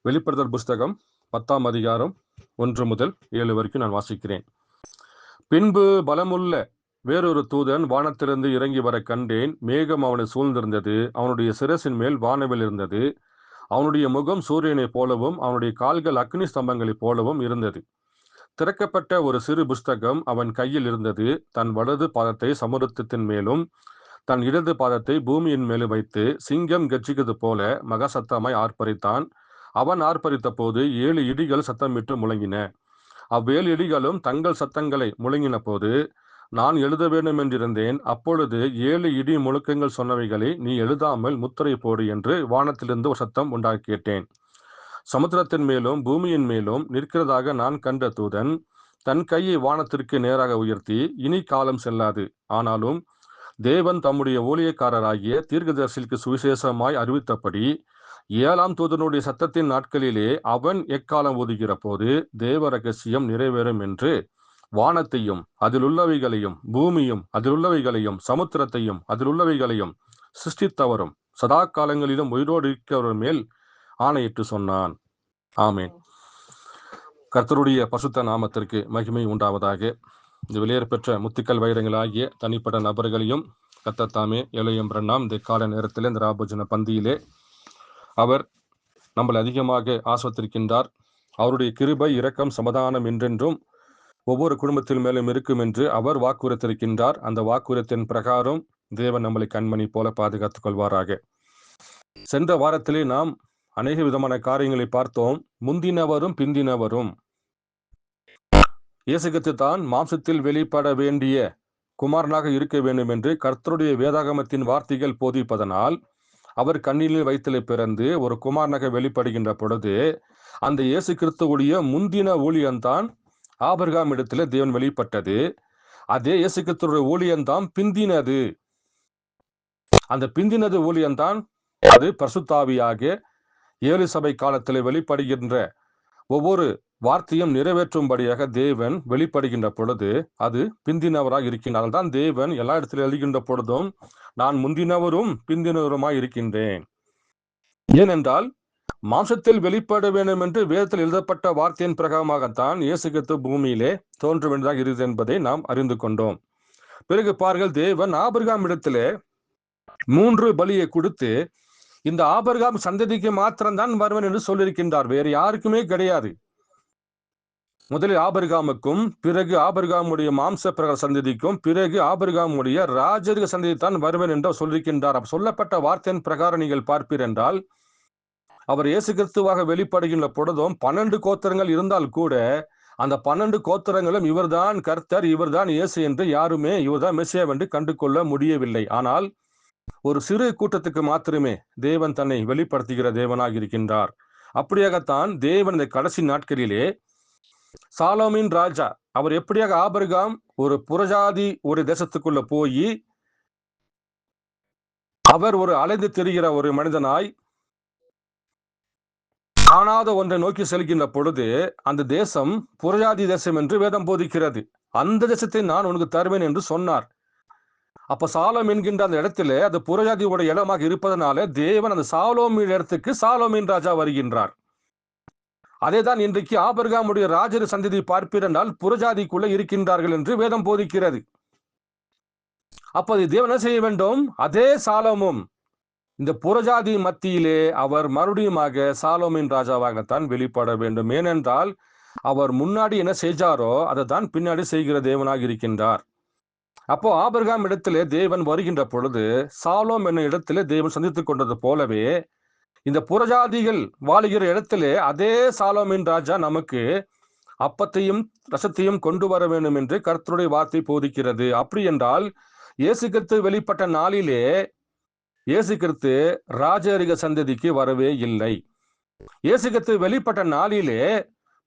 வெளிப்படுத்தல் புஸ்தகம் 10ஆம் அதிகாரம் 1 முதல் 7 வரைக்கும் நான் வாசிக்கிறேன். பின்பு பலமுள்ள வேறொரு தூதன் வானத்திலிருந்து இறங்கி வர கண்டேன். மேகம் அவனை சூழ்ந்திருந்தது. அவனுடைய சிரசின் மேல் வானவில் இருந்தது. அவனுடைய முகம் சூரியனைப் போலவும் அவனுடைய கால்கள் அக்னி ஸ்தம்பங்களைப் போலவும் இருந்தது. திறக்கப்பட்ட ஒரு சிறு புஸ்தகம் அவன் கையில் இருந்தது. தன் வலது பாதத்தை சமுத்திரத்தின் மேலும் தன் இடது பாதத்தை பூமியின் மேலும் வைத்து சிங்கம் கர்ஜிக்கிறது போல மகா சத்தமாய் ஆர்ப்பரித்தான். அவன் ஆர்ப்பரித்த போது 7 இடிகள் சத்தமிட்டு முழங்கின. அவ்வேழு இடிகளும் தங்கள் சத்தங்களை முழங்கின போது நான் எழுத வேண்டும் என்றிருந்தேன். அப்பொழுது 7 இடி முழக்கங்கள் சொன்னவைகளை நீ எழுதாமல் முத்திரை போடு என்று வானத்திலிருந்து ஒரு சத்தம் உண்டாக கேட்டேன். சமுத்திரத்தின் மேலும் பூமியின் மேலும் நிற்கிறதாக நான் கண்ட தூதன் தன் கையை வானத்திற்கு நேராக உயர்த்தி, இனி காலம் செல்லாது, ஆனாலும் தேவன் தம்முடைய ஊழியக்காரராகிய தீர்க்கதரிசிக்கு சுவிசேஷமாய் அறிவித்தபடி 7ஆம் தூதனுடைய சத்தத்தின் நாட்களிலே அவன் எக்காலம் ஊதுகிற போது தேவ ரகசியம் நிறைவேறும் என்று வானத்தையும் அதிலுள்ளவைகளையும் பூமியும் அதிலுள்ளவைகளையும் சமுத்திரத்தையும் அதிலுள்ளவைகளையும் சிருஷ்டித்தவரும் சதா காலங்களிலும் உயிரோடு இருக்கிறவர் மேல் ஆணையிட்டு சொன்னான். ஆமேன். கர்த்தருடைய பசுத்த நாமத்திற்கு மகிமை உண்டாவதாக. இந்த வெளியேற பெற்ற முத்துக்கள் வைரங்களாகிய தனிப்பட்ட நபர்களையும் கர்த்தர் எலையும் பிரண்ணாம் இந்த கால நேரத்தில் இந்த ராபோஜன பந்தியிலே அவர் நம்மளை அதிகமாக ஆஸ்வத்திருக்கின்றார். அவருடைய கிருபை இரக்கம் சமாதானம் என்றென்றும் ஒவ்வொரு குடும்பத்தில் மேலும் இருக்கும் என்று அவர் வாக்குறுத்திருக்கின்றார். அந்த வாக்குறுத்தின் பிரகாரம் தேவன் நம்மளை கண்மணி போல பாதுகாத்துக் கொள்வாராக. சென்ற வாரத்திலே நாம் அநேக விதமான காரியங்களை பார்த்தோம். முந்தினவரும் பிந்தினவரும் இயேசுக்கு தான் மாம்சத்தில் வெளிப்பட வேண்டிய குமாரனாக இருக்க வேண்டும் என்று கர்த்தருடைய வேதாகமத்தின் வார்த்தைகள் போதிப்பதனால் அவர் கண்ணிலே வயிற்றிலே பிறந்து ஒரு குமாரனாக வெளிப்படுகின்ற பொழுது அந்த இயேசு கிறிஸ்துவுடைய முந்தின ஊழியம்தான் ஆபிரகாம் இடத்துல தேவன் வெளிப்பட்டது. அதே இயேசு கிறிஸ்துவுடைய ஊழியம்தான் பிந்தினது. அந்த பிந்தினது ஊழியம்தான் அது பரிசுத்தாவியாக 7 சபை காலத்தில் வெளிப்படுகின்ற ஒவ்வொரு வார்த்தையும் நிறைவேற்றும்படியாக தேவன் வெளிப்படுகின்ற பொழுது அது பிந்தினவராக இருக்கின்றால் தான் தேவன் எல்லா இடத்திலும் எழுகின்ற பொழுதும் நான் முந்தினவரும் பிந்தினவருமாய் இருக்கின்றேன். ஏனென்றால் மாம்சத்தில் வெளிப்பட வேண்டும் என்று வேதத்தில் எழுதப்பட்ட வார்த்தையின் பிரகாரமாகத்தான் இயேசு கிறிஸ்து பூமியிலே தோன்ற வேண்டியதாக இருக்குது என்பதை நாம் அறிந்து கொண்டோம். பிறகு பாருங்கள், தேவன் ஆபிரகாம் இடத்திலே 3 பலியை கொடுத்து இந்த ஆபிரகாம் சந்ததிக்கு மாத்திரம்தான் வருவன் என்று சொல்லியிருக்கின்றார். வேறு யாருக்குமே கிடையாது. முதலில் ஆபிரகாமுக்கும், பிறகு ஆபிரகாமுடைய மாம்ச பிரகார சந்ததிக்கும், பிறகு ஆபிரகாமுடைய ராஜரிக சந்ததி தான் வருவன் என்று சொல்லியிருக்கின்றார். சொல்லப்பட்ட வார்த்தையின் பிரகாரம் நீங்கள் பார்ப்பீர் என்றால் அவர் இயேசு கிறிஸ்துவாக வெளிப்படுகின்ற பொழுதும் 12 கோத்திரங்கள் இருந்தால் கூட அந்த 12 கோத்திரங்களும் இவர்தான் கர்த்தர், இவர்தான் இயேசு என்று யாருமே இவர்தான் மெசியா என்று கண்டு கொள்ள முடியவில்லை. ஆனால் ஒரு சிறு கூட்டத்துக்கு மாத்திரமே தேவன் தன்னை வெளிப்படுத்துகிற தேவனாக இருக்கின்றார். அப்படியாகத்தான் தேவன் இந்த கடைசி நாட்களிலே சாலோமின் ராஜா அவர் எப்படியாக ஆபிரகாம் ஒரு புறஜாதி ஒரு தேசத்துக்குள்ள போய் அவர் ஒரு அலைந்து திரிகிற ஒரு மனிதனாய் காணாத ஒன்றை நோக்கி செல்கின்ற பொழுது அந்த தேசம் புறஜாதி தேசம் என்று வேதம் போதிக்கிறது. அந்த தேசத்தை நான் உனக்கு தருவேன் என்று சொன்னார். அப்ப சாலோம் என்கின்ற அந்த இடத்துல அது புறஜாதியோட இடமாக இருப்பதனால தேவன் அந்த சாலோமின் இடத்துக்கு சாலோமின் ராஜா வருகின்றார். அதேதான் இன்றைக்கு ஆபிரகாமுடைய ராஜர் சந்ததி பார்ப்பீர் என்றால் புறஜாதிக்குள்ள இருக்கின்றார்கள் என்று வேதம் போதிக்கிறது. அப்ப தேவன் என்ன செய்ய வேண்டும்? அதே சாலோமும் இந்த புறஜாதி மத்தியிலே அவர் மறுபடியுமாக சாலோமின் ராஜாவாகத்தான் வெளிப்பட வேண்டும். ஏனென்றால் அவர் முன்னாடி என்ன செய்தாரோ அதை தான் பின்னாடி செய்கிற தேவனாக இருக்கின்றார். அப்போ ஆபிரகாம் இடத்திலே தேவன் வருகின்ற பொழுது சாலோம் என்ன இடத்திலே தேவன் சந்தித்துக் கொண்டது போலவே இந்த புறஜாதிகள் வாழுகிற இடத்திலே அதே சாலோமின் ராஜா நமக்கு அப்பத்தையும் ரசத்தையும் கொண்டு வர வேண்டும் என்று கர்த்தருடைய வார்த்தை போதிக்கிறது. அப்படி என்றால் இயேசு கிறிஸ்து வெளிப்பட்ட நாளிலே இயேசு கிறிஸ்து ராஜரிக சந்ததிக்கு வரவே இல்லை. இயேசு கிறிஸ்து வெளிப்பட்ட நாளிலே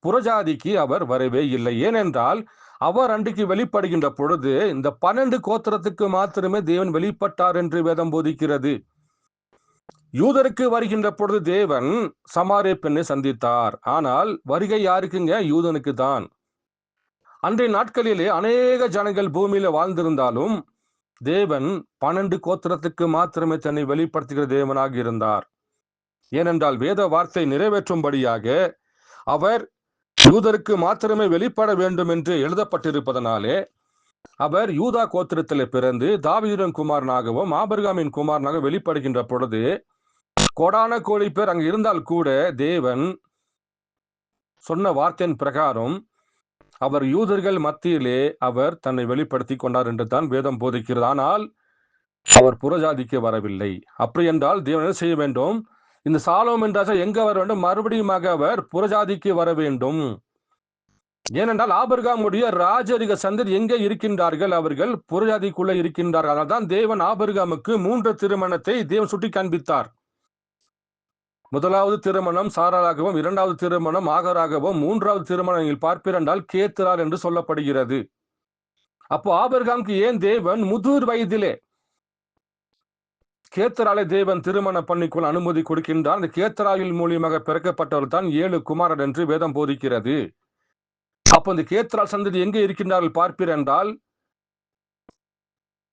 புறஜாதிக்கு அவர் வரவே இல்லை. ஏனென்றால் அவர் அன்றைக்கு வெளிப்படுகின்ற பொழுது இந்த 12 கோத்திரத்துக்கு மாத்திரமே தேவன் வெளிப்பட்டார் என்று வேதம் போதிக்கிறது. யூதருக்கு வருகின்ற பொழுது தேவன் சமாரிய பெண்ணை சந்தித்தார். ஆனால் வருகை யாருக்குங்க? யூதனுக்கு தான். அன்றைய நாட்களிலே அநேக ஜனங்கள் பூமியில வாழ்ந்திருந்தாலும் தேவன் 12 கோத்திரத்துக்கு மாத்திரமே தன்னை வெளிப்படுத்துகிற தேவனாக இருந்தார். ஏனென்றால் வேத வார்த்தை நிறைவேற்றும்படியாக அவர் யூதருக்கு மாத்திரமே வெளிப்பட வேண்டும் என்று எழுதப்பட்டிருப்பதனாலே அவர் யூதா கோத்திரத்திலே பிறந்து தாவீதின் குமாரனாகவும் ஆபிரகாமின் குமாரனாக வெளிப்படுகின்ற பொழுது கோடான கோடி பேர் அங்கு இருந்தால் கூட தேவன் சொன்ன வார்த்தையின் பிரகாரம் அவர் யூதர்கள் மத்தியிலே அவர் தன்னை வெளிப்படுத்தி கொண்டார் என்று தான் வேதம் போதிக்கிறது. ஆனால் அவர் புறஜாதிக்கு வரவில்லை. அப்படி என்றால் தேவன் என்ன செய்ய வேண்டும்? இந்த சாலோமோன் ராஜா எங்க வர வேண்டும்? மறுபடியும் அவர் புறஜாதிக்கு வர வேண்டும். ஏனென்றால் ஆபிரகாமுடைய ராஜரிக சந்ததி எங்கே இருக்கின்றார்கள்? அவர்கள் புறஜாதிக்குள்ள இருக்கின்றார்கள். அதனால்தான் தேவன் ஆபிரகாமுக்கு 3 திருமணத்தை தேவன் சுட்டி காண்பித்தார். முதலாவது திருமணம் சாராளாகவும், 2வது திருமணம் ஆகராகவும், 3வது திருமணம் நீங்கள் பார்ப்பீர்கள் கேத்துரால் என்று சொல்லப்படுகிறது. அப்போ ஆபிரகாமுக்கு ஏன் தேவன் முதிர் வயதிலே கேத்தராலை தேவன் திருமணம் பண்ணிக்கொள்ள அனுமதி கொடுக்கின்றார்? அந்த கேத்தராவில் மூலியமாக பிறக்கப்பட்டவர் தான் 7 குமாரர் என்று வேதம் போதிக்கிறது. அப்போ இந்த கேத்தரால் சந்ததி எங்கே இருக்கின்றார்கள் பார்ப்பீர் என்றால்,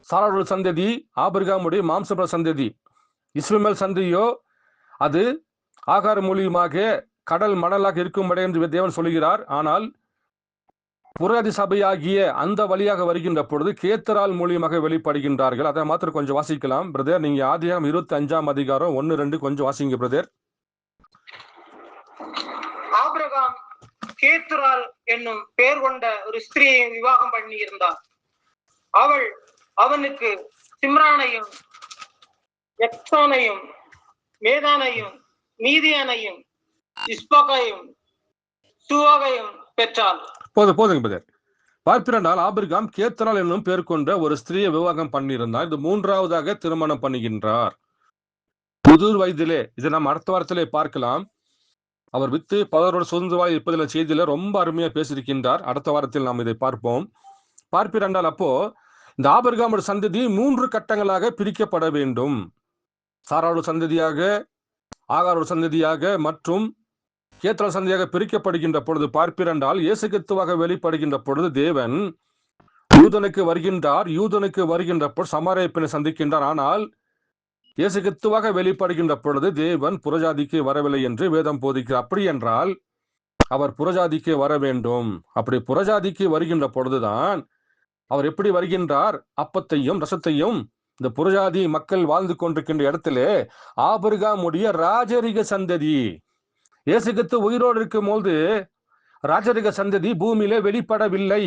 சாராளுடைய சந்ததி ஆபிரகாமுடைய மாம்சபல சந்ததி. இஸ்மவேல் சந்ததியோ அது ஆகார மூலியமாக கடல் மணலாக இருக்கும்படி என்று தேவன் சொல்கிறார். ஆனால் புறஜாதி சபையாகிய அந்த வழியாக வருகின்ற பொழுது கேத்தரால் மூலியமாக வெளிப்படுகின்றார்கள். அதை மாத்திரம் கொஞ்சம் வாசிக்கலாம் பிரதர். நீங்க ஆதியாகமம் 25ஆம் அதிகாரம் 1-2 கொஞ்சம் வாசிங்க பிரதர். ஆபிரகாம் கேத்துரால் என்னும் பெயர் கொண்ட ஒரு ஸ்திரியை விவாகம் பண்ணி இருந்தார். அவள் அவனுக்கு சிம்ரானையும் எக்ஸானையும் மேதானையும் மீதியானையும் இஸ்பாகையும் சுவாகையும் பெற்றாள். போதுங்க பிரதர். பார்ப்பினால் ஆபிரகாம் கேத்தரால் என்னும் பேர் கொண்ட ஒரு ஸ்திரியை விவாகம் பண்ணியிருந்தார். இது 3வதாக திருமணம் பண்ணுகின்றார் முதிர் வயதிலே. இதை நாம் அடுத்த வாரத்திலே பார்க்கலாம். அவர் வித்து பலரோடு சுதந்திரவாய் இருப்பதில் செய்தியில ரொம்ப அருமையா பேசியிருக்கின்றார். அடுத்த வாரத்தில் நாம் இதை பார்ப்போம். பார்ப்பினால் அப்போ இந்த ஆபிரகாமோட சந்ததி 3 கட்டங்களாக பிரிக்கப்பட வேண்டும். சாராளோட சந்ததியாக, ஆகாரோட சந்ததியாக மற்றும் கேத்தரால் சந்ததியாக பிரிக்கப்படுகின்ற பொழுது பார்ப்பிரண்டால் இயேசு கிறிஸ்துவாக வெளிப்படுகின்ற பொழுது தேவன் யூதனுக்கு வருகின்றார். யூதனுக்கு வருகின்ற பொழுது சமாரிய பெண்ணை சந்திக்கின்றார். ஆனால் இயேசு கிறிஸ்துவாக வெளிப்படுகின்ற பொழுது தேவன் புறஜாதிக்கு வரவில்லை என்று வேதம் போதிக்கிறார். அப்படி என்றால் அவர் புறஜாதிக்கு வர வேண்டும். அப்படி புறஜாதிக்கு வருகின்ற பொழுதுதான் அவர் எப்படி வருகின்றார்? அப்பத்தையும் ரசத்தையும் இந்த புறஜாதி மக்கள் வாழ்ந்து கொண்டிருக்கின்ற இடத்திலே ஆபிரகாமுடைய ராஜரிக சந்ததி இயேசு கிறிஸ்து உயிரோடு இருக்கும் போது ராஜரிக சந்ததி பூமியிலே வெளிப்படவில்லை.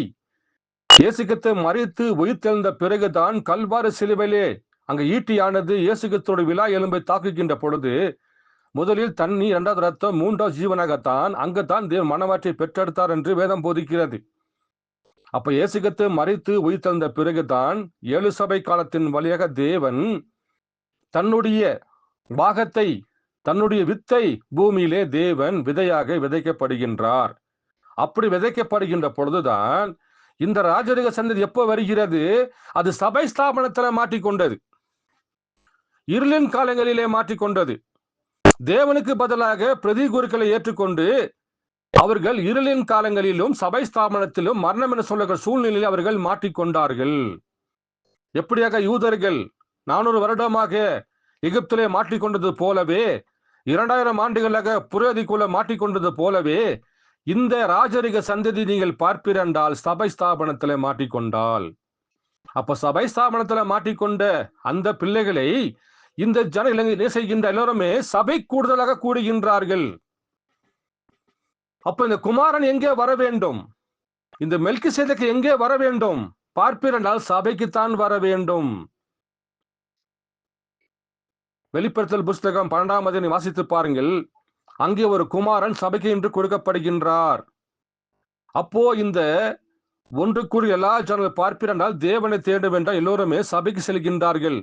இயேசு கிறிஸ்து மரித்து உயிர்த்தெழுந்த பிறகுதான் கல்வாரி சிலுவையிலே அங்க ஈட்டியானது இயேசு கிறிஸ்துவோட விலா எலும்பை தாக்குகின்ற பொழுது முதலில் தண்ணீர், 2வது ரத்தம், 3வது ஜீவனாகத்தான் அங்குதான் தேவன் மனவாற்றை பெற்றெடுத்தார் என்று வேதம் போதிக்கிறது. அப்ப இயேசு கிறிஸ்து மரித்து உயிர்த்தெழுந்த பிறகுதான் 7 சபை காலத்தின் வழியாக தேவன் தன்னுடைய பாகத்தை, தன்னுடைய வித்தை பூமியிலே தேவன் விதையாக விதைக்கப்படுகின்றார். அப்படி விதைக்கப்படுகின்ற பொழுதுதான் இந்த ராஜரிக சந்ததி எப்போ வருகிறது? அது சபை ஸ்தாபனத்துல மாட்டிக்கொண்டது, இருளின் காலங்களிலே மாட்டிக்கொண்டது. தேவனுக்கு பதிலாக பிரதி குருக்களை ஏற்றுக்கொண்டு அவர்கள் இருளின் காலங்களிலும் சபை ஸ்தாபனத்திலும் மரணம் என சொல்லுகிற சூழ்நிலையில் அவர்கள் மாட்டிக்கொண்டார்கள். எப்படியாக யூதர்கள் 400 வருடமாக எகிப்திலே மாட்டிக்கொண்டது போலவே, 2000 ஆண்டுகளாக புரதிக்குள்ள மாட்டிக்கொண்டது போலவே இந்த ராஜரிக சந்ததி நீங்கள் பார்ப்பீரென்றால் சபை ஸ்தாபனத்திலே மாட்டிக்கொண்டால், அப்ப சபை ஸ்தாபனத்துல மாட்டிக்கொண்ட அந்த பிள்ளைகளை இந்த ஜன செய்கின்ற எல்லோருமே சபை கூடுதலாக கூடுகின்றார்கள். அப்ப இந்த குமாரன் எங்கே வர வேண்டும்? இந்த மெல்கிசேதேக்கு எங்கே வர வேண்டும்? பார்ப்பீரென்றால் சபைக்குத்தான் வர வேண்டும். வெளிப்படுத்தல் புஸ்தகம் 12ஆம் அதிகாரம் வாசித்து பாருங்கள். அங்கே ஒரு குமாரன் சபைக்கு என்று கொடுக்கப்படுகின்றார். அப்போ இந்த ஒன்று கூறி எல்லா ஜனங்கள் பார்ப்பீரென்றால் தேவனை தேட வேண்டாம், எல்லோருமே சபைக்கு செல்கின்றார்கள்.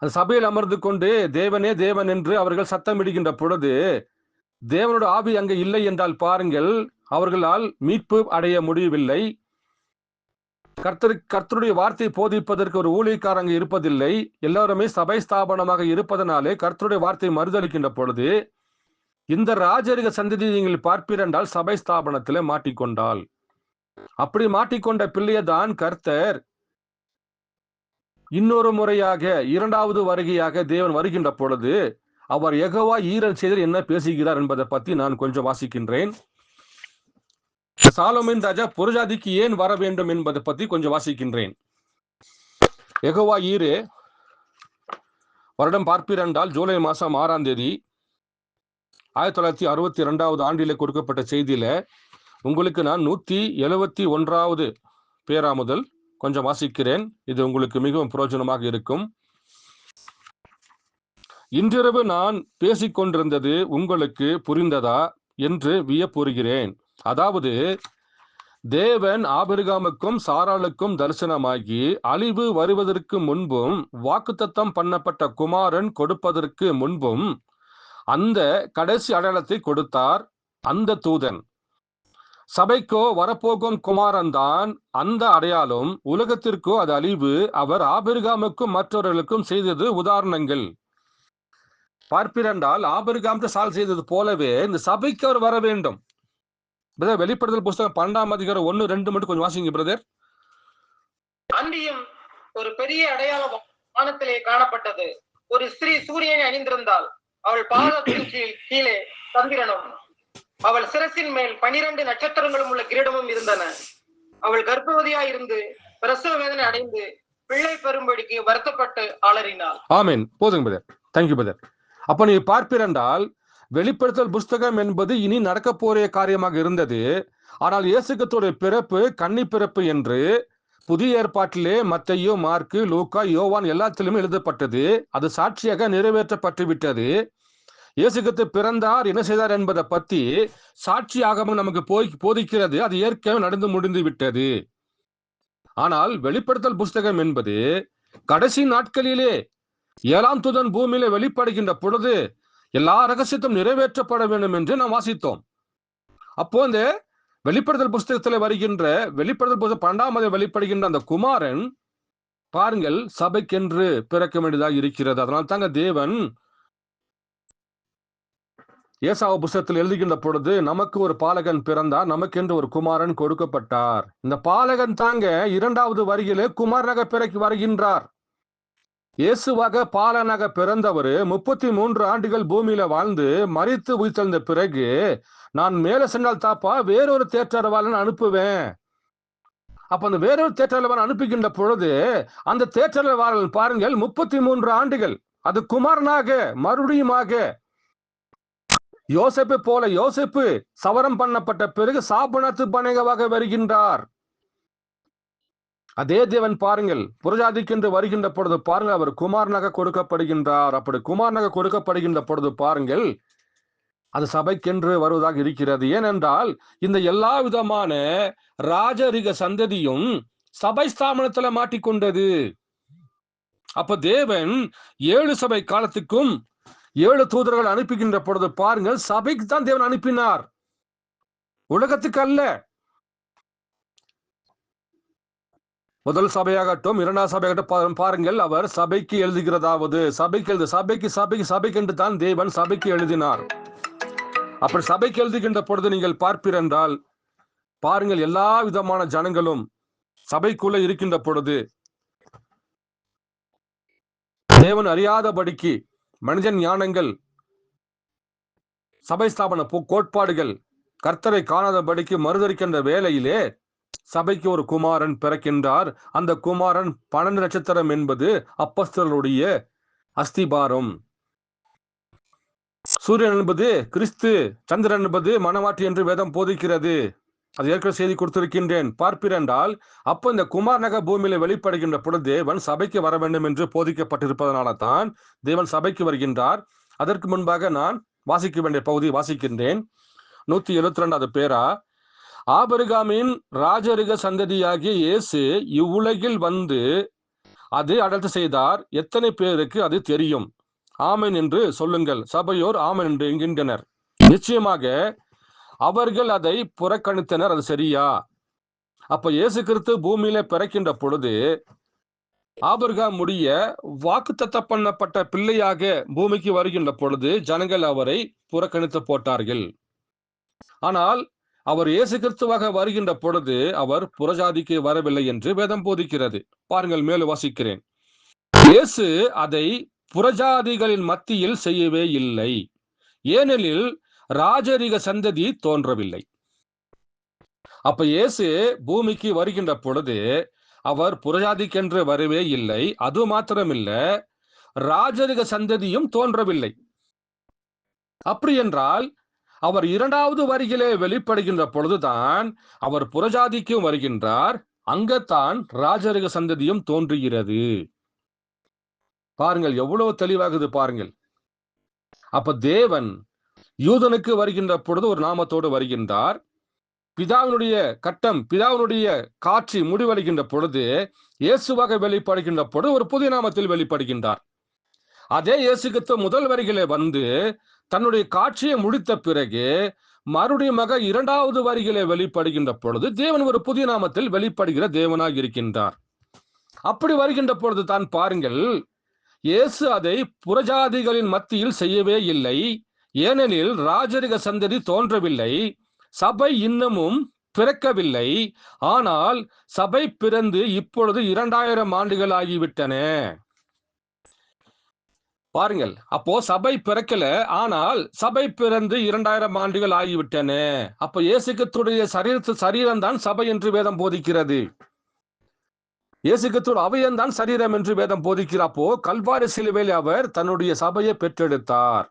அந்த சபையில் அமர்ந்து கொண்டு தேவனே தேவன் என்று அவர்கள் சத்தமிடுகின்ற பொழுது தேவனோட ஆவி அங்கே இல்லை என்றால் பாருங்கள், அவர்களால் மீட்பு அடைய முடியவில்லை. கர்த்தருடைய வார்த்தை போதிப்பதற்கு ஒரு ஊழியக்காரங்க இருப்பதில்லை. எல்லாருமே சபை ஸ்தாபனமாக இருப்பதனாலே கர்த்தருடைய வார்த்தை மறுதளிக்கின்ற பொழுது இந்த ராஜரிக சந்ததி நீங்கள் பார்ப்பீரென்றால் சபை ஸ்தாபனத்திலே மாட்டிக்கொண்டால், அப்படி மாட்டிக்கொண்ட பிள்ளையதான் கர்த்தர் இன்னொரு முறையாக 2வது வருகையாக தேவன் வருகின்ற பொழுது அவர் யெகோவா ஈரல் செய்தல் என்ன பேசுகிறார் என்பதை பற்றி நான் கொஞ்சம் வாசிக்கின்றேன். சாலோமோன் ராஜா புறஜாதிக்கு ஏன் வர வேண்டும் என்பதை பற்றி கொஞ்சம் வாசிக்கின்றேன். யெகோவா ஈரே வருடம் பார்ப்பீரென்றால் ஜூலை மாதம் 6ஆம் தேதி 1962 ஆண்டிலே கொடுக்கப்பட்ட செய்தியில உங்களுக்கு நான் 171வது பேரா முதல் கொஞ்சம் வாசிக்கிறேன். இது உங்களுக்கு மிகவும் பிரயோஜனமாக இருக்கும். இன்றிரவு நான் பேசிக்கொண்டிருந்தது உங்களுக்கு புரிந்ததா என்று வியப்புறுகிறேன். அதாவது தேவன் ஆபிரகாமுக்கும் சாராளுக்கும் தரிசனமாகி அழிவு வருவதற்கு முன்பும் வாக்குத்தத்தம் பண்ணப்பட்ட குமாரன் கொடுப்பதற்கு முன்பும் அந்த கடைசி அடையாளத்தை கொடுத்தார். அந்த தூதன் சபைக்கோ வரப்போகும் குமாரன் தான் அந்த அடையாளம், உலகத்திற்கோ அது அழிவு. அவர் ஆபிரகாமுக்கும் மற்றவர்களுக்கும் செய்தது உதாரணங்கள். பார்ப்பீரென்றால் ஆபிரகாம் சால் செய்தது போலவே இந்த சபைக்கு அவர் வர வேண்டும். வெளிப்படுத்தல் புஸ்தகம் 12ஆம் அதிகாரம் 1-2 மட்டும் கொஞ்சம் வாசிங்க பிரதர். அன்றியும் ஒரு பெரிய அடையாளம் வானத்திலே காணப்பட்டது. ஒரு ஸ்திரீ சூரியனை அணிந்திருந்தாள். அவள் பாதத்தின் கீழே சந்திரனும் அவள் சிரசின் மேல் 12 நட்சத்திரங்களும் உள்ள கிரீடமும் இருந்தன. அவள் கர்ப்பவதியாய் இருந்து பிரசவ வேதனை அடைந்து பிள்ளை பெறும்படிக்கு வருத்தப்பட்டு அலறினாள். ஆமென். போதுங்க பிரதர். Thank you brother. அப்ப நீ பார்ப்பீரென்றால் வெளிப்படுத்தல் புஸ்தகம் என்பது இனி நடக்க போற காரியமாக இருந்தது. ஆனால் இயேசு கிறிஸ்துவின் பிறப்பு கன்னி பிறப்பு என்று புதிய ஏற்பாட்டிலே மத்தேயு, மார்க்கு, லூக்கா, யோவான் எல்லாத்திலுமே எழுதப்பட்டது. அது சாட்சியாக நிறைவேற்றப்பட்டு விட்டது. இயேசு கிறிஸ்து பிறந்தார், என்ன செய்தார் என்பதை பற்றி சாட்சியாக நமக்கு போதிக்கிறது. அது ஏற்கனவே நடந்து முடிந்து விட்டது. ஆனால் வெளிப்படுத்தல் புஸ்தகம் என்பது கடைசி நாட்களிலே 7ஆம் தூதன் பூமியில வெளிப்படுகின்ற பொழுது எல்லா ரகசியத்தும் நிறைவேற்றப்பட வேண்டும் என்று நாம் வாசித்தோம். அப்போ இந்த வெளிப்படுத்தல் புஸ்தகத்தில் வருகின்ற வெளிப்படுத்தல் புஸ்தகம் 12ஆம் அதிகாரம் வெளிப்படுகின்ற அந்த குமாரன் பாருங்கள் சபைக்கென்று பிறக்க வேண்டியதாக இருக்கிறது. அதனால் தாங்க தேவன் ஏசாயா புஸ்தகத்தில் எழுதுகின்ற பொழுது நமக்கு ஒரு பாலகன் பிறந்தார், நமக்கென்று ஒரு குமாரன் கொடுக்கப்பட்டார். இந்த பாலகன் தாங்க 2வது வருகையிலே குமாரனாக பிறக்கி வருகின்றார். இயேசுவாக பாலனாக பிறந்தவர் 33 ஆண்டுகள் பூமியில வாழ்ந்து மரித்து உயிர்த்தெழுந்த பிறகு நான் மேல சென்றால் தாப்பா வேறொரு தேற்றரவாளன் அனுப்புவேன். அப்ப அந்த வேறொரு தேற்றரவாளன் அனுப்புகின்ற பொழுது அந்த தேற்றரவாளன் பாருங்கள் 33 ஆண்டுகள் அது குமாரனாக மறுபடியுமாக யோசேப்பு போல யோசேப்பு சவரம் பண்ணப்பட்ட பிறகு சாபனத்து பணிகவாக வருகின்றார். அதே தேவன் பாருங்கள் புறஜாதிக்கென்று வருகின்ற பொழுது பாருங்கள் அவர் குமாரனாக கொடுக்கப்படுகின்றார். அப்படி குமாரனாக கொடுக்கப்படுகின்ற பொழுது பாருங்கள் அது சபைக்கென்று வருவதாக இருக்கிறது. ஏனென்றால் இந்த எல்லா விதமான ராஜரிக சந்ததியும் சபை ஸ்தாபனத்துல மாட்டிக்கொண்டது. அப்ப தேவன் 7 சபை காலத்துக்கும் 7 தூதர்கள் அனுப்புகின்ற பொழுது பாருங்கள் சபைக்கு தான் தேவன் அனுப்பினார், உலகத்துக்கு அல்ல. முதல் சபையாகட்டும் 2ஆம் சபையாகட்டும் பாருங்கள் அவர் சபைக்கு எழுதுகிறதாவது சபைக்கு என்று தான் தேவன் சபைக்கு எழுதினார். அப்படி சபைக்கு எழுதுகின்ற பொழுது நீங்கள் பார்ப்பீரென்றால் பாருங்கள் எல்லா விதமான ஜனங்களும் சபைக்குள்ள இருக்கின்ற பொழுது தேவன் அறியாதபடிக்கு மனிதன் ஞானங்கள் சபை ஸ்தாபன கோட்பாடுகள் கர்த்தரை காணாதபடிக்கு மறுதரிக்கின்ற வேளையிலே சபைக்கு ஒரு குமாரன் பிறக்கின்றார். அந்த குமாரன் 12 நட்சத்திரம் என்பது அப்போஸ்தலருடைய அஸ்திபாரம். சூரியன் என்பது கிறிஸ்து, சந்திரன் என்பது மனவாட்டி என்று வேதம் போதிக்கிறது. அது ஏற்கனவே செய்தி கொடுத்திருக்கின்றேன். பார்ப்பீரென்றால் அப்ப இந்த குமாரனாக பூமியில வெளிப்படுகின்ற பொழுது தேவன் சபைக்கு வர வேண்டும் என்று போதிக்கப்பட்டிருப்பதனால தான் தேவன் சபைக்கு வருகின்றார். அதற்கு முன்பாக நான் வாசிக்க வேண்டிய பகுதி வாசிக்கின்றேன். 172வது பேரா ஆபிரகாமின் ராஜரிக சந்ததியாகிய இயேசு இவ்வுலகில் வந்து அது அடல்ட்டு செய்தார். எத்தனை பேருக்கு அது தெரியும்? ஆமென் என்று சொல்லுங்கள். சபையோர் ஆமென் என்று என்கின்றனர். நிச்சயமாக அவர்கள் அதை புறக்கணித்தனர். அது சரியா? அப்ப இயேசு கிறிஸ்து பூமியில பிறக்கின்ற பொழுது ஆபிரகாமுடைய வாக்குத்தத்தம் பண்ணப்பட்ட பிள்ளையாக பூமிக்கு வருகின்ற பொழுது ஜனங்கள் அவரை புறக்கணித்து போட்டார்கள். ஆனால் அவர் இயேசு கிறிஸ்துவாக வருகின்ற பொழுது அவர் புறஜாதிக்கு வரவில்லை என்று வேதம் போதிக்கிறது. பாருங்கள் மேலும் வாசிக்கிறேன். இயேசு அதை புறஜாதிகளின் மத்தியில் செய்யவே இல்லை, ஏனெனில் ராஜரிக சந்ததி தோன்றவில்லை. அப்ப இயேசு பூமிக்கு வருகின்ற பொழுது அவர் புறஜாதிக்கென்று வரவே இல்லை, அது மாத்திரமில்ல, ராஜரிக சந்ததியும் தோன்றவில்லை. அப்படி என்றால் அவர் இரண்டாவது வருகையிலே வெளிப்படுகின்ற பொழுதுதான் அவர் புறஜாதிக்கும் வருகின்றார், அங்கத்தான் ராஜரிக சந்ததியும் தோன்றுகிறது. பாருங்கள் எவ்வளவு தெளிவாகுது பாருங்கள். அப்ப தேவன் யூதனுக்கு வருகின்ற பொழுது ஒரு நாமத்தோடு வருகின்றார், பிதாவினுடைய கட்டம், பிதாவினுடைய காட்சி முடிவடைகின்ற பொழுது இயேசுவாக வெளிப்படுகின்ற பொழுது ஒரு புதிய நாமத்தில் வெளிப்படுகின்றார். அதே இயேசு கிறிஸ்து முதல் வருகையிலே வந்து தன்னுடைய காட்சியை முடித்த பிறகு மறுபடியும் இரண்டாவது வருகையிலே வெளிப்படுகின்ற பொழுது தேவன் ஒரு புதிய நாமத்தில் வெளிப்படுகிற தேவனாக இருக்கின்றார். அப்படி வருகின்ற பொழுது தான் பாருங்கள், இயேசு அதை புறஜாதிகளின் மத்தியில் செய்யவே இல்லை, ஏனெனில் ராஜரிக சந்ததி தோன்றவில்லை, சபை இன்னமும் பிறக்கவில்லை, ஆனால் சபை பிறந்து இப்பொழுது 2000 ஆண்டுகள் ஆகிவிட்டன. பாருங்கள், அப்போ சபை பிறக்கல, ஆனால் சபை பிறந்து 2000 ஆண்டுகள் ஆகிவிட்டன. அப்ப இயேசு கிறிஸ்துடைய சரீரம் தான் சபை என்று வேதம் போதிக்கிறது. இயேசு கிறிஸ்து அவயம்தான் சரீரம் என்று வேதம் போதிக்கிறப்போ கல்வாரி சிலுவையில் அவர் தன்னுடைய சபையை பெற்றெடுத்தார்.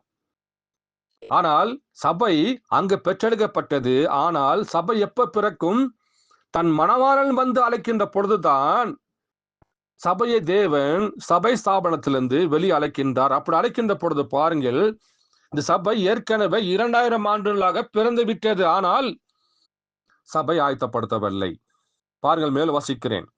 ஆனால் சபை அங்கு பெற்றெடுக்கப்பட்டது. ஆனால் சபை எப்ப பிறக்கும்? தன் மணவாளன் வந்து அழைக்கின்ற பொழுதுதான் சபையை தேவன் சபை ஸ்தாபனத்திலிருந்து வெளியே அழைக்கின்றார். அப்படி அழைக்கின்ற பொழுது பாருங்கள், இந்த சபை ஏற்கனவே 2000 ஆண்டுகளாக பிறந்து விட்டது, ஆனால் சபை ஆயத்தப்படுத்தவில்லை. பாருங்கள், மேல் வாசிக்கிறேன்.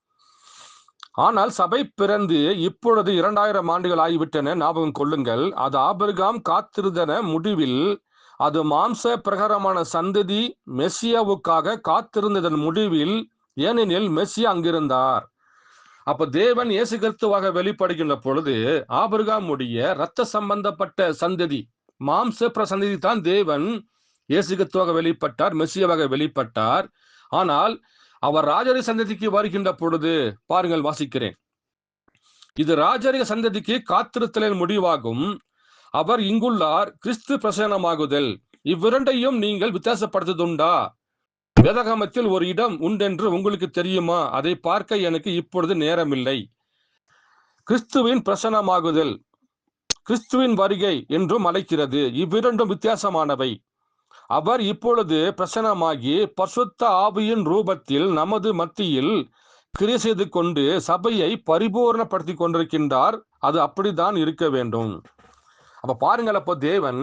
ஆனால் சபை பிறந்து இப்பொழுது 2000 ஆண்டுகள் ஆகிவிட்டன, ஞாபகம் கொள்ளுங்கள். அது ஆபிரகாம் காத்திருந்தன முடிவில், அது மாம்ச பிரகாரமான சந்ததி மெசியாவுக்காக காத்திருந்ததன் முடிவில், ஏனெனில் மெசியா அங்கிருந்தார். அப்ப தேவன் இயேசு கிறிஸ்துவாக வெளிப்படுகின்ற பொழுது ஆபிரகாமுடைய இரத்த சம்பந்தப்பட்ட சந்ததி, மாம்ச சந்ததி தான் தேவன் இயேசு கிறிஸ்துவாக வெளிப்பட்டார், மெசியாவாக வெளிப்பட்டார். ஆனால் அவர் ராஜரிக சந்ததிக்கு வருகின்ற பொழுது பாருங்கள், வாசிக்கிறேன். இது ராஜரிக சந்ததிக்கு காத்திருத்தலின் முடிவாகும். அவர் இங்குள்ளார், கிறிஸ்து பிரசன்னமாகுதல். இவ்விரண்டையும் நீங்கள் வித்தியாசப்படுத்துதுண்டா? வேதாகமத்தில் ஒரு இடம் உண்டென்று உங்களுக்கு தெரியுமா? அதை பார்க்க எனக்கு இப்பொழுது நேரமில்லை. கிறிஸ்துவின் பிரசன்னமாகுதல் கிறிஸ்துவின் வருகை என்றும் அழைக்கிறது. இவ்விரண்டும் வித்தியாசமானவை. அவர் இப்பொழுது பிரசன்னமாகி பரிசுத்த ஆவியின் ரூபத்தில் நமது மத்தியில் கிரியை செய்து கொண்டு சபையை பரிபூர்ணப்படுத்தி கொண்டிருக்கின்றார். அது அப்படித்தான் இருக்க வேண்டும். அப்ப பாருங்கள், அப்போ தேவன்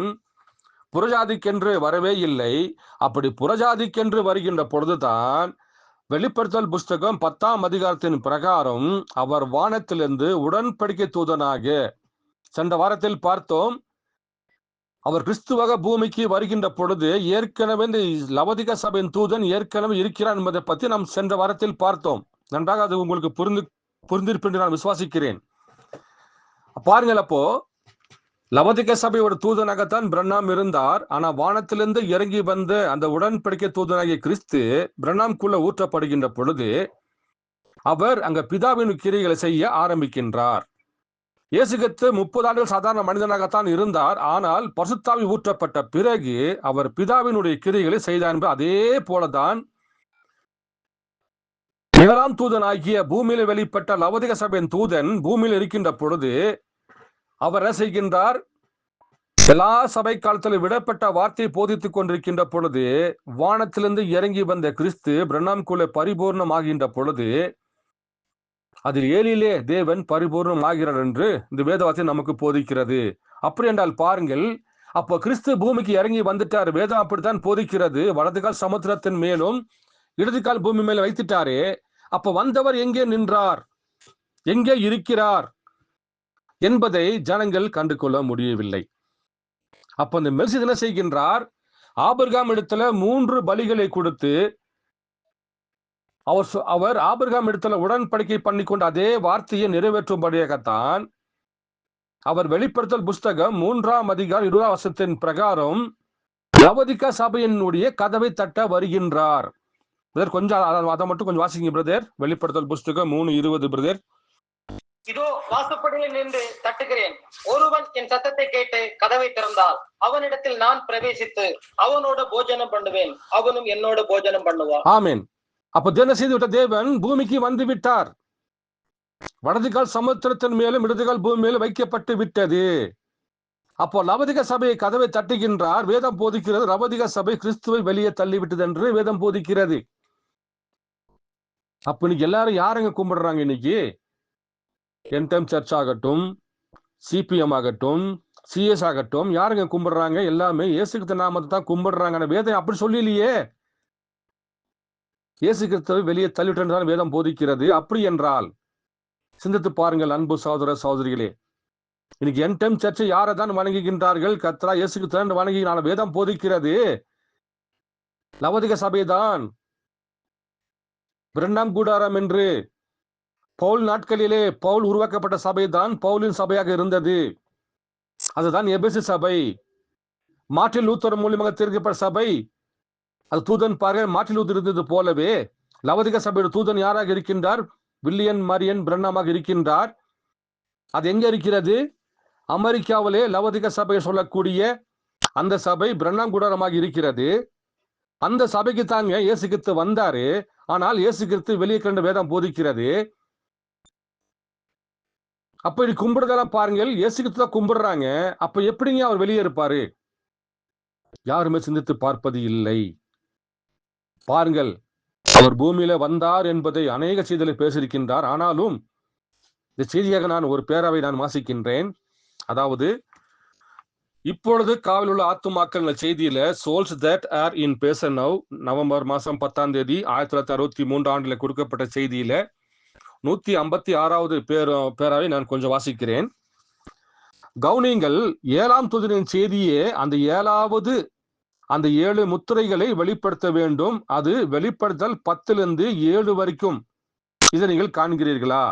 புறஜாதிக்கென்று வரவே இல்லை. அப்படி புறஜாதிக்கென்று வருகின்ற பொழுதுதான் வெளிப்படுத்தல் புஸ்தகம் 10ஆம் அதிகாரத்தின் பிரகாரம் அவர் வானத்திலிருந்து உடன்படிக்கை தூதனாக, சென்ற வாரத்தில் பார்த்தோம், அவர் கிறிஸ்துவாக பூமிக்கு வருகின்ற பொழுது ஏற்கனவே இந்த லவோதிகா சபையின் தூதன் ஏற்கனவே இருக்கிறார் என்பதை பற்றி நாம் சென்ற வாரத்தில் பார்த்தோம். நன்றாக அது உங்களுக்கு புரிந்திருப்பேன் என்று நான் விசுவாசிக்கிறேன். பாருங்கள், அப்போ லவோதிகா சபையோட தூதனாகத்தான் பிரண்ணாம் இருந்தார். ஆனா வானத்திலிருந்து இறங்கி வந்த அந்த உடன்படிக்கை தூதனாகிய கிறிஸ்து பிரண்ணாம்குள்ள ஊற்றப்படுகின்ற பொழுது அவர் அங்க பிதாவின் கிரியைகளை செய்ய ஆரம்பிக்கின்றார். இயேசு கிறிஸ்து 30 ஆண்டுகள் சாதாரண மனிதனாகத்தான் இருந்தார். ஆனால் பரிசுத்தாவி ஊற்றப்பட்ட பிறகு அவர் பிதாவினுடைய கிரியைகளை செய்தார் என்பது அதே போலதான் முதலாம் தூதன் ஆகிய பூமியில வெளிப்பட்ட லவோதிகா சபையின் தூதன் பூமியில் இருக்கின்ற பொழுது அவர் என்ன செய்கின்றார்? எல்லா சபை காலத்தில் விடப்பட்ட வார்த்தையை போதித்துக் கொண்டிருக்கின்ற பொழுது வானத்திலிருந்து இறங்கி வந்த கிறிஸ்து பிரண்ணாம்குள்ளே பரிபூர்ணமாகின்ற பொழுது அதில் ஏழிலே தேவன் பரிபூர்ணம் ஆகிறார் என்று இந்த வேதவார்த்தை நமக்கு போதிக்கிறது. அப்படி என்றால் பாருங்கள், அப்போ கிறிஸ்து பூமிக்கு இறங்கி வந்துட்டார். வேதம் அப்படித்தான் போதிக்கிறது. வலது கால் சமுத்திரத்தின் மேலும் இடது கால் பூமி மேல வைத்துட்டாரே. அப்ப வந்தவர் எங்கே நின்றார், எங்கே இருக்கிறார் என்பதை ஜனங்கள் கண்டு கொள்ள முடியவில்லை. அப்ப அந்த மெல்கிசேதேக் என்ன செய்கின்றார்? ஆபிரகாம் இடத்துல 3 பலிகளை கொடுத்து அவர் ஆபிரகாம் இடத்துல உடன்படிக்கை பண்ணி கொண்ட அதே வார்த்தையை நிறைவேற்றும்படியாகத்தான் அவர் வெளிப்படுத்தல் புஸ்தகம் 3ஆம் அதிகாரம் 20ஆம் வசனத்தின் பிரகாரம் லவோதிகா சபையினுடைய கதவை தட்ட வருகின்றார். பிரதர், கொஞ்சம் அதை மட்டும் கொஞ்சம் வாசிங்க பிரதர். வெளிப்படுத்தல் புஸ்தகம் 3:20 பிரதர். இதோ வாசப்படியில் நின்று தட்டுகிறேன். ஒருவன் என் சத்தத்தை கேட்டு கதவை திறந்தால் அவனிடத்தில் நான் பிரவேசித்து அவனோட போஜனம் பண்ணுவேன், அவனும் என்னோட போஜனம் பண்ணுவான். ஆமென். அப்ப என்ன செய்து விட்ட தேவன்? பூமிக்கு வந்து விட்டார். வலது கால் சமுத்திரத்தின் மேலும் இடது கால் பூமி மேலும் வைக்கப்பட்டு விட்டது. அப்போ லவதிக சபையை கதவை தட்டுகின்றார். வேதம் போதிக்கிறது லவதிக சபை கிறிஸ்துவை வெளியே தள்ளிவிட்டது என்று வேதம் போதிக்கிறது. அப்ப இன்னைக்கு எல்லாரும் யாருங்க கும்பிடுறாங்க? இன்னைக்கு என்டம் சர்ச் ஆகட்டும், சிபிஎம் ஆகட்டும், சிஎஸ் ஆகட்டும், யாருங்க கும்பிடுறாங்க? எல்லாமே இயேசு கிறிஸ்து நாமத்தை தான் கும்பிடுறாங்க. வேதம் அப்படி சொல்லலையே. இயேசு கிறிஸ்துவை வெளியே தள்ளிவிட்டு வேதம் போதிக்கிறது. அப்படி என்றால் சிந்தித்து பாருங்கள் அன்பு சகோதர சகோதரிகளே. இன்னைக்கு என்டம் சர்ச்சை யாரை தான் வணங்குகின்றார்கள்? கர்த்தரா இயேசு கிறிஸ்து வணங்குகிறார்கள். வேதம் போதிக்கிறது லவதிக சபைதான். பிரண்ணாம் கூடாரம் என்று பவுல் நாட்களிலே பவுல் உருவாக்கப்பட்ட சபைதான் பவுலின் சபையாக இருந்தது. அதுதான் எபேசு சபை. மார்ட்டின் லூத்தர் மூலியமாக தெரிவிக்கப்பட்ட சபை. அது தூதன் பாருங்கள், மார்ட்டின் லூத்தர் இருந்தது போலவே லவதிக சபையோட தூதன் யாராக இருக்கின்றார்? வில்லியன் மரியன் பிரண்ணாமாக இருக்கின்றார். அது எங்க இருக்கிறது? அமெரிக்காவிலே லவதிக சபையை சொல்லக்கூடிய அந்த சபை பிரண்ணாம் கூடாரமாக இருக்கிறது. அந்த சபைக்கு தாங்க இயேசு கிறிஸ்து வந்தாரு. ஆனால் இயேசு கிறிஸ்து வெளியே கண்ட வேதம் போதிக்கிறது. அப்ப கும்பிடுறதெல்லாம் பாருங்கள், இயேசு கிறிஸ்து தான் கும்பிடுறாங்க. அப்ப எப்படிங்க அவர் வெளியே இருப்பாரு? யாருமே சிந்தித்து பார்ப்பது இல்லை. பாருங்கள், அவர் பூமியில வந்தார் என்பதை அநேக செய்திகளை பேசியிருக்கின்றார். ஆனாலும் இந்த செய்தியாக நான் ஒரு பேராவை நான் வாசிக்கின்றேன். அதாவது, இப்பொழுது காவல் உள்ள ஆத்துமாக்கள் செய்தியில souls that are in passion now, November மாசம் 10ஆம் தேதி 1963 ஆண்டுல கொடுக்கப்பட்ட செய்தியில 156வது பேராவை நான் கொஞ்சம் வாசிக்கிறேன். கவுனிங்கள், 7ஆம் தூதனின் செய்தியே அந்த 7 முத்திரைகளை வெளிப்படுத்த வேண்டும். அது வெளிப்படுத்தல் 10லிருந்து 7 வரைக்கும். இதை நீங்கள் காண்கிறீர்களா?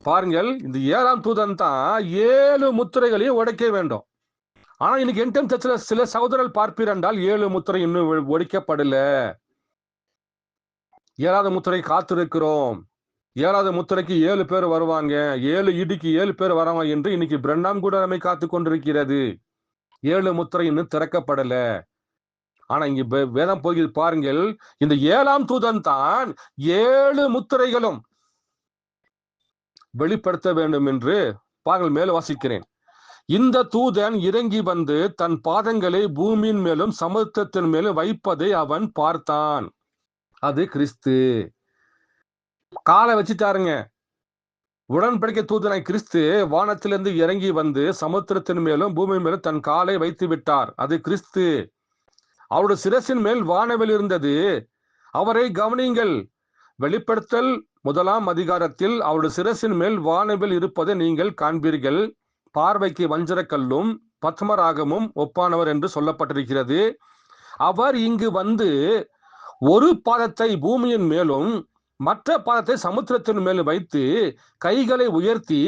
பாருங்கள், இந்த 7ஆம் தூதன் தான் 7 முத்திரைகளையும் உடைக்க வேண்டும். ஆனா இன்னைக்கு என்டம் சர்ச்சில் சில சகோதரர்கள் பார்ப்பீர் என்றால் 7 முத்திரை இன்னும் ஒழிக்கப்படல. 7வது முத்திரை காத்திருக்கிறோம். 7வது முத்திரைக்கு 7 பேர் வருவாங்க, 7 இடிக்கு 7 பேர் வருவாங்க என்று இன்னைக்கு பிரண்ணாம் கூட நம்மை காத்து கொண்டிருக்கிறது. 7 முத்திரை இன்னும் திறக்கப்படல. ஆனா இங்க வேதம் போய் பாருங்கள், இந்த 7ஆம் தூதன் தான் 7 முத்திரைகளும் வெளிப்படுத்த வேண்டும் என்று பாருங்கள். மேல வாசிக்கிறேன். இந்த தூதன் இறங்கி வந்து தன் பாதங்களை பூமியின் மேலும் சமுத்திரத்தின் மேலும் வைப்பதை அவன் பார்த்தான். அது கிறிஸ்து. காலை வச்சுட்டாருங்க. உடன்படிக்கை தூதனாய் கிறிஸ்து வானத்திலிருந்து இறங்கி வந்து சமுத்திரத்தின் மேலும் பூமியின் மேலும் தன் காலை வைத்து விட்டார். அது கிறிஸ்து. அவருடைய சிரசின் மேல் வானவில் இருந்தது. அவரை கவனியுங்கள். வெளிப்படுத்தல் 1ஆம் அதிகாரத்தில் அவருடைய சிரசின் மேல் வானவில் இருப்பதை நீங்கள் காண்பீர்கள். பார்வைக்கு வஞ்சரக்கல்லும் பத்மராகமும் ஒப்பானவர் என்று சொல்லப்பட்டிருக்கிறது. அவர் இங்கு வந்து ஒரு பாதத்தை பூமியின் மேலும் மற்ற பாதத்தை சமுத்திரத்தின் மேலும் வைத்து கைகளை உயர்த்தி,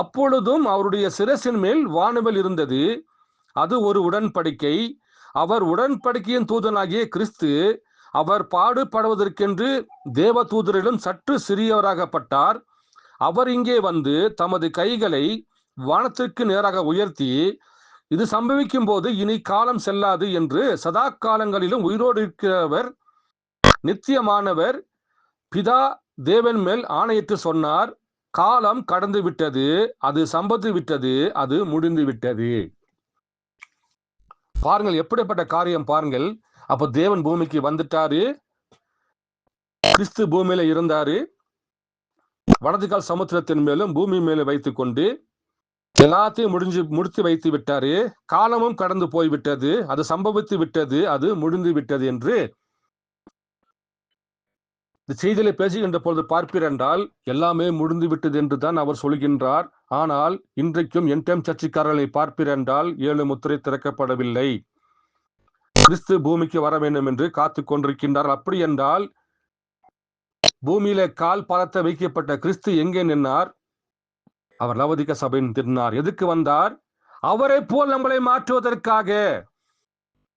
அப்பொழுதும் அவருடைய சிரசின் மேல் வானவில் இருந்தது. அது ஒரு உடன்படிக்கை. அவர் உடன்படிக்கையின் தூதனாகிய கிறிஸ்து. அவர் பாடுபடுவதற்கென்று தேவ தூதரிலும் சற்று சிறியவராகப்பட்டார். அவர் இங்கே வந்து தமது கைகளை வானத்திற்கு நேராக உயர்த்தி, இது சம்பவிக்கும் போது இனி காலம் செல்லாது என்று சதா காலங்களிலும் உயிரோடு இருக்கிறவர், நித்தியமானவர் பிதா தேவன் மேல் ஆணையிட்டு சொன்னார். காலம் கடந்து விட்டது, அது சம்பத்து விட்டது, அது முடிந்து விட்டது. பாருங்கள், எப்படிப்பட்ட காரியம் பாருங்கள். அப்ப தேவன் பூமிக்கு வந்துட்டாரு. கிறிஸ்து பூமியில இருந்தாரு. வலது கால் சமுத்திரத்தின் மேலும் பூமி மேல வைத்துக் கொண்டு எல்லாத்தையும் முடித்து வைத்து விட்டாரு. காலமும் கடந்து போய்விட்டது, அது சம்பவித்து விட்டது, அது முடிந்து விட்டது என்று இந்த செய்தியில பேசுகின்ற பொழுது பார்ப்பீர் என்றால் எல்லாமே முடிந்து விட்டது என்று தான் அவர் சொல்கின்றார். ஆனால் இன்றைக்கும் என்டம் சர்ச்சைக்காரர்களை பார்ப்பீர் என்றால் 7 முத்திரை திறக்கப்படவில்லை. கிறிஸ்து பூமிக்கு வர வேண்டும் என்று காத்து கொண்டிருக்கின்றார். அப்படி என்றால் பூமியில கால் பாதத்தை வைக்கப்பட்ட கிறிஸ்து எங்கே நின்றார்? அவர் லவதிக சபையின் நின்றார். எதுக்கு வந்தார்? அவரை போல் நம்மளை மாற்றுவதற்காக.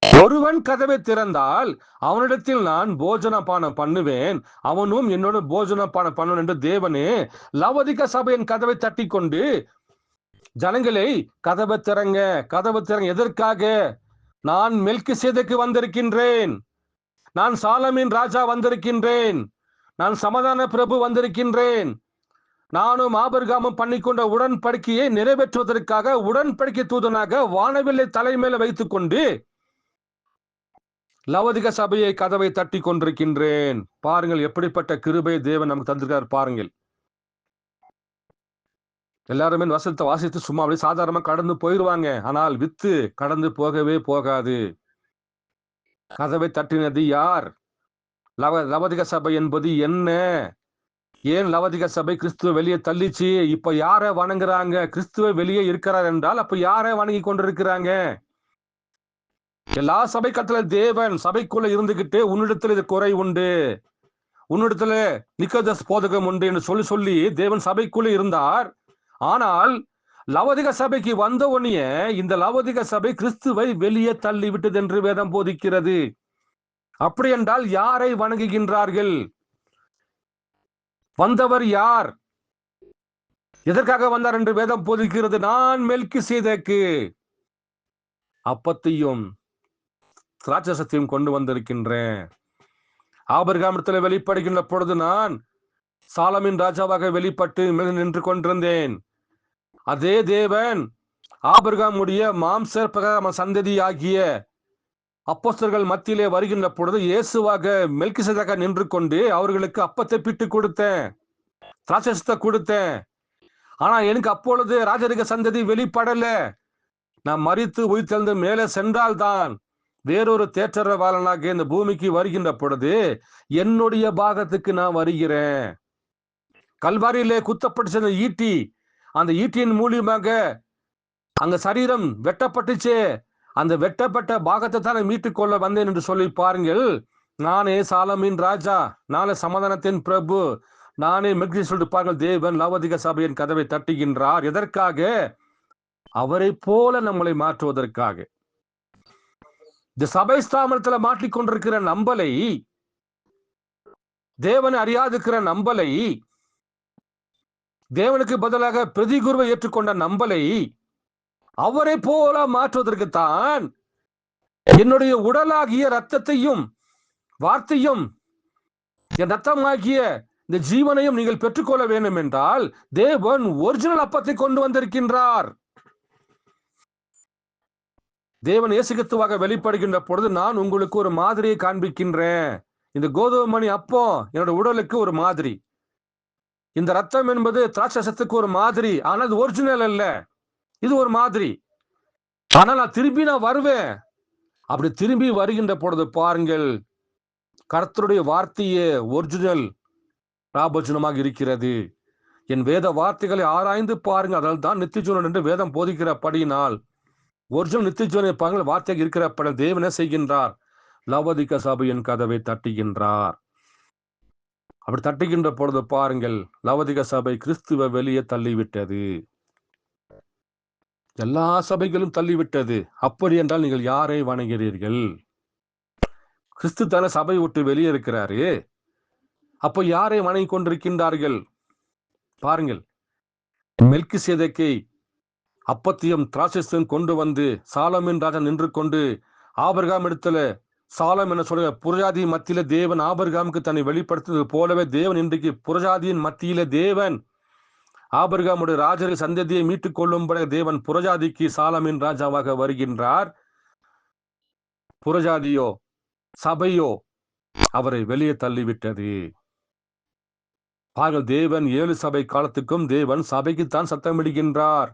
ஒருவன் கதவை திறந்தால் அவனிடத்தில் நான் போஜனபானம் பண்ணுவேன், அவனும் என்னோட போஜனபானம் பண்ணுவேன் என்று தேவனே லவோதிகா சபையின் கதவை தட்டி கொண்டு ஜனங்களை கதவை திறங்க, கதவை திறங்க. எதற்காக? நான் மெல்கிசேதேக்கு வந்திருக்கின்றேன், நான் சாலமின் ராஜா வந்திருக்கின்றேன், நான் சமாதான பிரபு வந்திருக்கின்றேன், நானும் ஆபிரகாமும் பண்ணிக்கொண்ட உடன்படிக்கையை நிறைவேற்றுவதற்காக உடன்படிக்கை தூதனாக வானவில்லை தலைமையில வைத்துக் கொண்டு லவோதிகா சபையை கதவை தட்டி கொண்டிருக்கின்றேன். பாருங்கள் எப்படிப்பட்ட கிருபை தேவன் நமக்கு தந்திருக்கார் பாருங்கள். எல்லாருமே வசனத்தை வாசித்து சும்மா அப்படி சாதாரணமா கடந்து போயிடுவாங்க. ஆனால் வித்து கடந்து போகவே போகாது. கதவை தட்டினது யார்? லவோதிகா சபை என்பது என்ன? ஏன் லவோதிகா சபை கிறிஸ்துவ வெளியே தள்ளிச்சு? இப்ப யார வணங்குறாங்க? கிறிஸ்துவ வெளியே இருக்கிறார் என்றால் அப்ப யார வணங்கி கொண்டிருக்கிறாங்க? எல்லா சபை கட்டளை தேவன் சபைக்குள்ள இருந்துகிட்டு உன்னிடத்துல இது குறை உண்டு, உன்னிடத்துல நிக்கோதேஸ் போதகம் உண்டு என்று சொல்லி சொல்லி தேவன் சபைக்குள்ள இருந்தார். ஆனால் லவோதிகா சபைக்கு வந்த உடனே இந்த லவோதிகா சபை கிறிஸ்துவை வெளியே தள்ளி விட்டது என்று வேதம் போதிக்கிறது. அப்படி என்றால் யாரை வணங்குகின்றார்கள்? வந்தவர் யார்? எதற்காக வந்தார் என்று வேதம் போதிக்கிறது. நான் மெல்கிசேதேக்கு அப்பத்தையும் திராட்சையும் கொண்டு வந்திருக்கின்றேன். ஆபிரகாமிடத்துல வெளிப்படுகின்ற பொழுது நான் சாலமின் ராஜாவாக வெளிப்பட்டு நின்று கொண்டிருந்தேன். அதே தேவன் ஆபிரகாமுடைய மாம்ச பிரகார சந்ததி ஆகிய அப்போஸ்தலர்கள் மத்தியிலே வருகின்ற பொழுது இயேசுவாக மெல்கிசேதேக்காக நின்று கொண்டு அவர்களுக்கு அப்பத்தை பிட்டு கொடுத்தேன், திராட்சை கொடுத்தேன். ஆனா எனக்கு அப்பொழுது ராஜரிக சந்ததி வெளிப்படல. நான் மரித்து உயிர்த்தெழுந்து மேலே சென்றால்தான் வேறொரு தேற்றரவாளனாக இந்த பூமிக்கு வருகின்ற பொழுது என்னுடைய பாகத்துக்கு நான் வருகிறேன். கல்வாரியிலே குத்தப்பட்டு சென்ற ஈட்டி, அந்த ஈட்டியின் மூலியமாக அங்க சரீரம் வெட்டப்பட்டுச்சு. அந்த வெட்டப்பட்ட பாகத்தை தான் மீட்டுக் கொள்ள வந்தேன் என்று சொல்லி பாருங்கள். நானே சாலமின் ராஜா, நானே சமாதானத்தின் பிரபு, நானே மெல்கிசேதேக்கு சொல்லிட்டு பாருங்கள். தேவன் லவோதிகா சபையின் கதவை தட்டுகின்றார். எதற்காக? அவரை போல நம்மளை மாற்றுவதற்காக. இந்த சபை ஸ்தாபனத்துல மாட்டிக்கொண்டிருக்கிற நம்பலை, தேவனை அறியாதிருக்கிற நம்பலை, தேவனுக்கு பதிலாக பிரதிகுருவை ஏற்றுக்கொண்ட நம்பலை அவரை போல மாற்றுவதற்குத்தான் என்னுடைய உடலாகிய ரத்தத்தையும் வார்த்தையும் என் ரத்தமாகிய இந்த ஜீவனையும் நீங்கள் பெற்றுக்கொள்ள வேண்டும் என்றால் தேவன் ஒரிஜினல் அப்பத்தை கொண்டு வந்திருக்கின்றார். தேவன் இயேசு கிறிஸ்துவாக வெளிப்படுகின்ற பொழுது நான் உங்களுக்கு ஒரு மாதிரியை காண்பிக்கின்றேன். இந்த கோதுமை மணி அப்போ என்னோட உடலுக்கு ஒரு மாதிரி, இந்த ரத்தம் என்பது திராட்சைக்கு ஒரு மாதிரி. ஆனால் இது ஒரிஜினல் அல்ல, இது ஒரு மாதிரி. ஆனால் நான் திரும்பி வருவேன். அப்படி திரும்பி வருகின்ற பொழுது பாருங்கள், கர்த்தருடைய வார்த்தையே ஒரிஜினல் ராபோஜனமாக இருக்கிறது. என் வேத வார்த்தைகளை ஆராய்ந்து பாருங்க, அதில் தான் நித்தியஜீவன் என்று வேதம் போதிக்கிறபடியினால் ஒரிஜினல் நித்தியஜீவனை பாருங்கள் வார்த்தையாக இருக்கிறப்பட தேவனே செய்கின்றார். லவோதிகா சபையின் கதவை தட்டுகின்றார். அப்படி தட்டுகின்ற பொழுது பாருங்கள், லவோதிகா சபை கிறிஸ்துவ வெளியே தள்ளிவிட்டது. எல்லா சபைகளும் தள்ளிவிட்டது. அப்படி என்றால் நீங்கள் யாரை வணங்குகிறீர்கள்? கிறிஸ்து தானே சபை விட்டு வெளியே இருக்கிறாரு. அப்போ யாரை வணங்கி கொண்டிருக்கின்றார்கள்? பாருங்கள், மெல்கிசேதேக்கை அப்பத்தையும் திராட்சையும் கொண்டு வந்து சாலமின் ராஜா நின்று கொண்டு ஆபிரகாம் இடத்துல சாலம் என்ன சொல்ற புறஜாதி மத்தியில தேவன் ஆபிரகாமுக்கு தன்னை வெளிப்படுத்துவது போலவே தேவன் இன்றைக்கு புறஜாதியின் மத்தியில தேவன் ஆபிரகாமுடைய ராஜரை சந்ததியை மீட்டுக் கொள்ளும்படி தேவன் புறஜாதிக்கு சாலமின் ராஜாவாக வருகின்றார். புறஜாதியோ சபையோ அவரை வெளியே தள்ளிவிட்டது. பாருங்கள், தேவன் 7 சபை காலத்துக்கும் தேவன் சபைக்குத்தான் சத்தமிடுகின்றார்.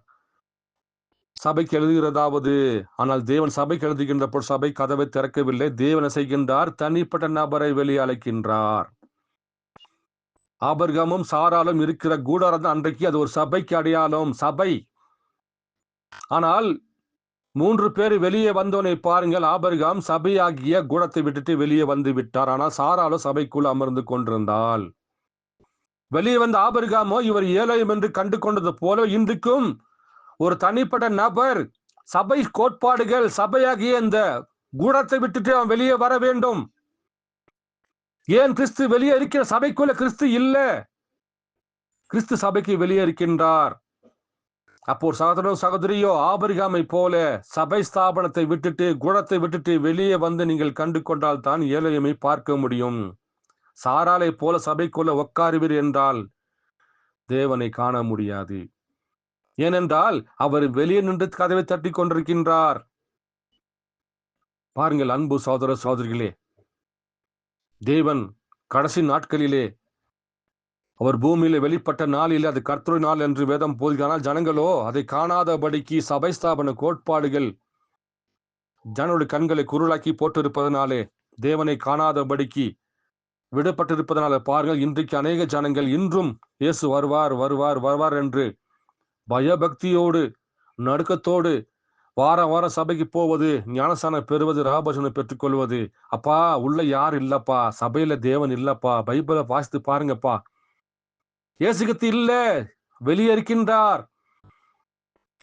சபைக்கு எழுதுகிறதாவது, ஆனால் தேவன் சபைக்கு எழுதுகின்ற போது சபை கதவை திறக்கவில்லை. தேவனை செய்கின்றார், தனிப்பட்ட நபரை வெளியே அழைக்கின்றார். ஆபிரகாமும் சாராலும் இருக்கிற கூடாரம் தான் அன்றைக்கு அது ஒரு சபைக்கு அடையாளம், சபை. ஆனால் 3 பேர் வெளியே வந்தோனை பாருங்கள். ஆபிரகாம் சபையாகிய கூடத்தை விட்டுட்டு வெளியே வந்து விட்டார். ஆனால் சாராலும் சபைக்குள் அமர்ந்து கொண்டிருந்தாள். வெளியே வந்த ஆபிரகாமோ இவர் ஏழையும் என்று கண்டு கொண்டது போல இன்றைக்கும் ஒரு தனிப்பட்ட நபர் சபை கோட்பாடுகள், சபையாகிய இந்த கூடத்தை விட்டுட்டு அவன் வெளியே வர வேண்டும். ஏன் கிறிஸ்து வெளியே இருக்கிற சபைக்குள்ள கிறிஸ்து இல்ல, கிறிஸ்து சபைக்கு வெளியே இருக்கின்றார். அப்போ சகோதரோ சகோதரியோ, ஆபிரகாமை போல சபை ஸ்தாபனத்தை விட்டுட்டு குணத்தை விட்டுட்டு வெளியே வந்து நீங்கள் கண்டு கொண்டால் தான் ஏழையமை பார்க்க முடியும். சாராலை போல சபைக்குள்ள உட்காருவீர் என்றால் தேவனை காண முடியாது. ஏனென்றால் அவர் வெளியே நின்று கதவை தட்டி கொண்டிருக்கின்றார். பாருங்கள் அன்பு சகோதர சகோதரிகளே, தேவன் கடைசி நாட்களிலே அவர் பூமியில வெளிப்பட்ட நாளில் அது கர்த்தருடைய நாள் என்று வேதம் போதுகிறானால், ஜனங்களோ அதை காணாதபடிக்கு சபை ஸ்தாபன கோட்பாடுகள் ஜனங்களுடைய கண்களை குருளாக்கி போட்டிருப்பதனாலே, தேவனை காணாதபடிக்கு விடப்பட்டிருப்பதனால பாருங்கள், இன்றைக்கு அநேக ஜனங்கள் இன்றும் இயேசு வருவார் வருவார் வருவார் என்று பயபக்தியோடு நடுக்கத்தோடு வாரம் வாரம் சபைக்கு போவது, ஞானஸ்தானம் பெறுவது, ராபோஜனம் பெற்றுக்கொள்வது. அப்பா உள்ள யார் இல்லப்பா, சபையில தேவன் இல்லப்பா, பைபிளை வாசித்து பாருங்கப்பா, இயேசு கிறிஸ்து இல்ல, வெளியே இருக்கின்றார்.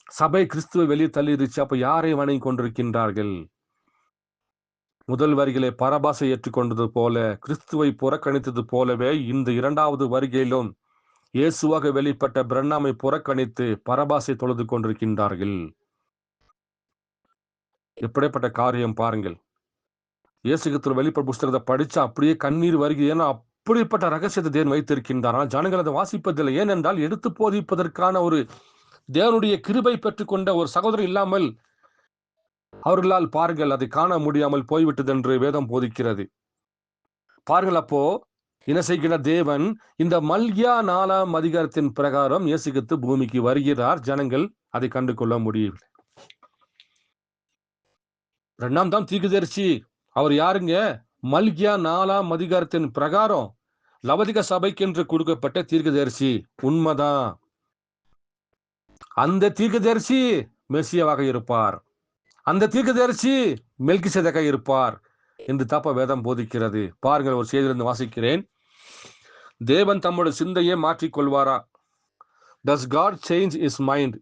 சபை கிறிஸ்துவை வெளியே தள்ளிருச்சு. அப்ப யாரை வணங்கி கொண்டிருக்கின்றார்கள்? முதல் வரிகளை பரபாசை ஏற்றுக்கொண்டது போல, கிறிஸ்துவை புறக்கணித்தது போலவே இந்த இரண்டாவது வருகையிலும் இயேசுவாக வெளிப்பட்ட பிரண்ணாமை புறக்கணித்து பரபாசை தொழுது கொண்டிருக்கின்றார்கள். எப்படிப்பட்ட காரியம் பாருங்கள். இயேசு கிறிஸ்து வெளிப்பட்ட புஸ்தகத்தை படிச்சா அப்படியே கண்ணீர் வருகிறது. ஏன்னா அப்படிப்பட்ட ரகசியத்தை தேவன் வைத்திருக்கின்றார். ஆனால் ஜனங்கள் அதை வாசிப்பதில்லை. ஏனென்றால் எடுத்து போதிப்பதற்கான ஒரு தேவனுடைய கிருபை பெற்றுக்கொண்ட ஒரு சகோதரர் இல்லாமல் அவர்களால் பாருங்கள் அதை காண முடியாமல் போய்விட்டது என்று வேதம் போதிக்கிறது. பாருங்கள், அப்போ என்ன செய்கிற தேவன் இந்த மல்கியா 4ஆம் அதிகாரத்தின் பிரகாரம் இயேசு கிறிஸ்து பூமிக்கு வருகிறார். ஜனங்கள் அதை கண்டு கொள்ள முடியவில்லை. 2ஆம் தான் தீர்க்கதரிசி. அவர் யாருங்க? மல்கியா 4ஆம் அதிகாரத்தின் பிரகாரம் லவதிக சபைக்கு என்று கொடுக்கப்பட்ட தீர்க்கதரிசி. உண்மைதான், அந்த தீர்க்கதரிசி மெசியாவாக இருப்பார், அந்த தீர்க்கதரிசி மெல்கிசேதேக்காக இருப்பார் என்று தப்ப வேதம் போதிக்கிறது. பாருங்கள், ஒரு செய்தியிலிருந்து வாசிக்கிறேன். தேவன் தம்முடைய சிந்தையை மாற்றிக்கொள்வாரா? Does God change his mind?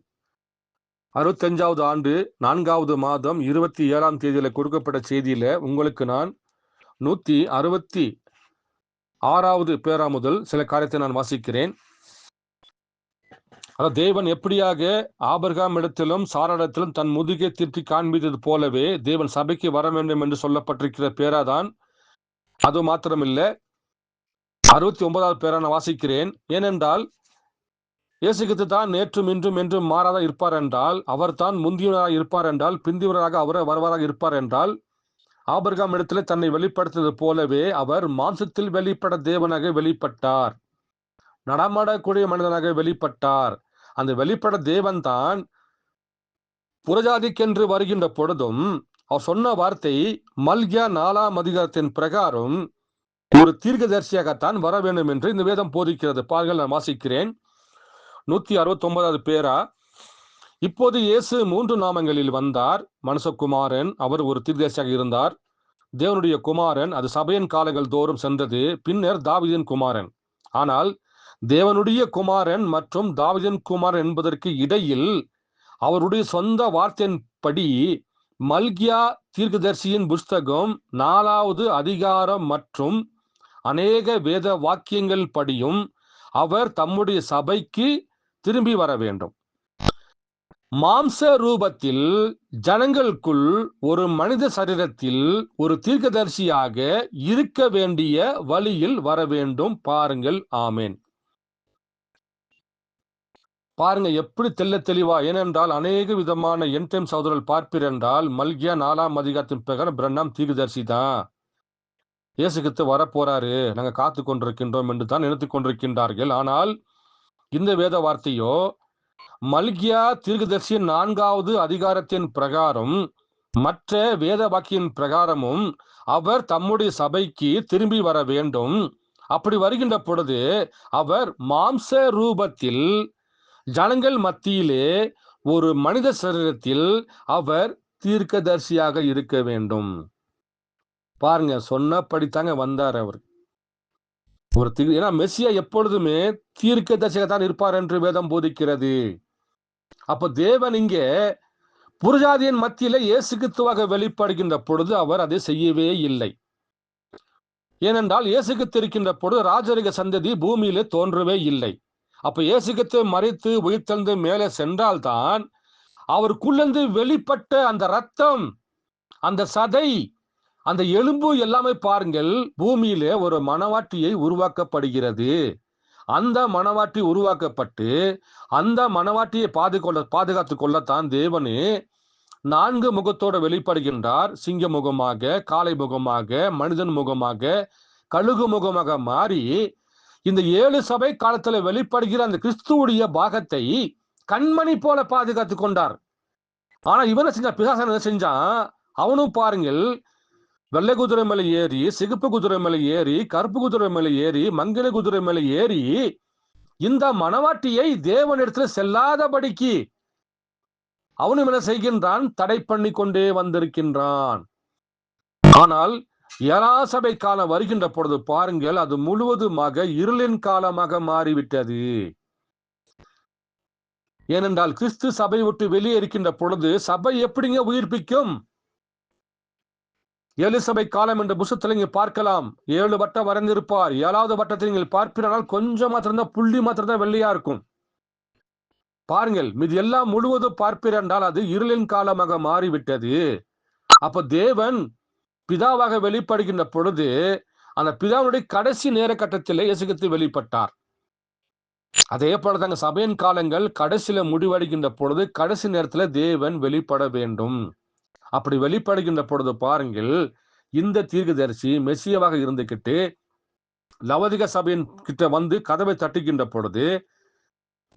65வது ஆண்டு 4வது மாதம் 27ஆம் தேதியில கொடுக்கப்பட்ட செய்தியில உங்களுக்கு நான் 166வது பேரா முதல் சில காரியத்தை நான் வாசிக்கிறேன். தேவன் எப்படியாக ஆபிரகாம் இடத்திலும் சாராளிடத்திலும் தன் முதுகை திருப்பி காண்பித்தது போலவே தேவன் சபைக்கு வர வேண்டும் என்று சொல்லப்பட்டிருக்கிற பேராதான். அது மாத்திரமில்ல, 69வது பேரா நான் வாசிக்கிறேன். ஏனென்றால் இயேசு கிறிஸ்து தான் நேற்றும் இன்றும் என்றும் மாறாத இருப்பார் என்றால், அவர் தான் முந்தியவராக இருப்பார் என்றால், பிந்தியவராக அவரை வருவராக இருப்பார் என்றால், ஆபிரகாம் இடத்திலே தன்னை வெளிப்படுத்தது போலவே அவர் மாம்சத்தில் வெளிப்பட தேவனாக வெளிப்பட்டார், நடமாடக்கூடிய மனிதனாக வெளிப்பட்டார். அந்த வெளிப்பட தேவன் தான் புறஜாதிக்கென்று வருகின்ற பொழுதும் அவர் சொன்ன வார்த்தை மல்கியா 4ஆம் அதிகாரத்தின் பிரகாரம் ஒரு தீர்க்கதரிசியாகத்தான் வர வேண்டும் என்று இந்த வேதம் போதிக்கிறது. பாருங்கள், நான் வாசிக்கிறேன். 169வது பேரா. இப்போது இயேசு 3 நாமங்களில் வந்தார். மனுஷகுமாரன், அவர் ஒரு தீர்க்கதரிசியாக இருந்தார். தேவனுடைய குமாரன், அது சபையின் காலங்கள் தோறும் சென்றது. பின்னர் தாவீதின் குமாரன். ஆனால் தேவனுடைய குமாரன் மற்றும் தாவீதின் குமாரன் என்பதற்கு இடையில் அவருடைய சொந்த வார்த்தையின்படி மல்கியா தீர்க்கதரிசியின் புஸ்தகம் 4வது அதிகாரம் மற்றும் அநேக வேத வாக்கியங்கள் படியும் அவர் தம்முடைய சபைக்கு திரும்பி வர வேண்டும். மாம்ச ரூபத்தில் ஜனங்களுக்குள் ஒரு மனித சரீரத்தில் ஒரு தீர்க்கதரிசியாக இருக்க வேண்டிய வழியில் வர வேண்டும். பாருங்கள், ஆமேன். பாருங்க எப்படி தெல்ல தெளிவா. ஏனென்றால் அநேக விதமான என் டைம் சகோதரர்கள் பார்ப்பீர் என்றால் மல்கியா 4ஆம் அதிகாரத்தின் பிரகாரம் பிரண்ணாம் தீர்க்கதரிசி தான், இயேசு கிறிஸ்து வரப்போறாரு, நாங்க காத்து கொண்டிருக்கின்றோம் என்று தான் நினைத்துக் கொண்டிருக்கின்றார்கள். ஆனால் இந்த வேத வார்த்தையோ மல்கியா தீர்க்கதரிசியின் 4வது அதிகாரத்தின் பிரகாரம் மற்ற வேத வாக்கியின் பிரகாரமும் அவர் தம்முடைய சபைக்கு திரும்பி வர வேண்டும். அப்படி வருகின்ற பொழுது அவர் மாம்ச ரூபத்தில் ஜனங்கள் மத்தியிலே ஒரு மனித சரீரத்தில் அவர் தீர்க்கதரிசியாக இருக்க வேண்டும். பாருங்க, சொன்னபடித்தாங்க வந்தார் அவர். ஏன்னா மெசியா எப்பொழுதுமே தீர்க்கதரிசியாக தான் இருப்பார் என்று வேதம் போதிக்கிறது. அப்ப தேவன் இங்கே புறஜாதியின் மத்தியில இயேசு கிறிஸ்துவாக வெளிப்படுகின்ற பொழுது அவர் அதை செய்யவே இல்லை. ஏனென்றால் இயேசு கிறிஸ்து இருக்கின்ற பொழுது ராஜரிக சந்ததி பூமியிலே தோன்றவே இல்லை. அப்ப இயேசு கிறிஸ்து மரித்து உயிர்த்தெழுந்து மேலே சென்றால்தான் அவருக்குள்ளேந்து வெளிப்பட்ட அந்த ரத்தம், அந்த சதை, அந்த எலும்பு எல்லாமே பாருங்கள், பூமியிலே ஒரு மணவாட்டியை உருவாக்கப்படுகிறது. அந்த மணவாட்டி உருவாக்கப்பட்டு அந்த மணவாட்டியை பாதுகாத்துக் கொள்ளத்தான் தேவனே 4 முகத்தோடு வெளிப்படுகின்றார். சிங்க முகமாக, காளை முகமாக, மனிதன் முகமாக, கழுகு முகமாக மாறி இந்த 7 சபை காலத்துல வெளிப்படுகிற அந்த கிறிஸ்துவுடைய பாகத்தை கண்மணி போல பாதுகாத்துக் கொண்டார். ஆனா இவனை செஞ்ச பிசாசன் செஞ்சான், அவனும் பாருங்கள், வெள்ளை குதிரை மேலே ஏறி, சிகப்பு குதிரை மேலே ஏறி, கருப்பு குதிரை மேலே ஏறி, மங்கின குதிரை மேலே ஏறி இந்த மணவாட்டியை தேவனிடத்துல செல்லாதபடிக்கு அவனும் என்ன செய்கின்றான்? தடை பண்ணி கொண்டே வந்திருக்கின்றான். ஆனால் 7ஆம் சபை காலம் வருகின்ற பொழுது பாருங்கள், அது முழுவதுமாக இருளின் காலமாக மாறிவிட்டது. ஏனென்றால் கிறிஸ்து சபை விட்டு வெளியே இருக்கின்ற பொழுது சபை எப்படிங்க உயிர்ப்பிக்கும்? 7 சபை காலம் என்ற புஸ்தகத்தில் நீங்க பார்க்கலாம். 7 வட்டம் வரைந்திருப்பார். 7வது வட்டத்தில் நீங்கள் பார்ப்பீர்கள், கொஞ்சம் மாத்திரம்தான், புள்ளி மாத்திரம்தான் வெள்ளையா இருக்கும். பாருங்கள், மீது எல்லாம் முழுவதும் பார்ப்பீர் என்றால் அது இருளின் காலமாக மாறிவிட்டது. அப்ப தேவன் பிதாவாக வெளிப்படுகின்ற பொழுது அந்த பிதாவுடைய கடைசி நேர கட்டத்திலே இயேசு கிறிஸ்து வெளிப்பட்டார். அதே போலதாங்க சபையின் காலங்கள் கடைசியில முடிவடைகின்ற பொழுது கடைசி நேரத்துல தேவன் வெளிப்பட வேண்டும். அப்படி வெளிப்படுகின்ற பொழுது பாருங்கள், இந்த தீர்க்கதரிசி மெசியாவாக இருந்துகிட்டு லவதிக சபையின் கிட்ட வந்து கதவை தட்டுகின்ற பொழுது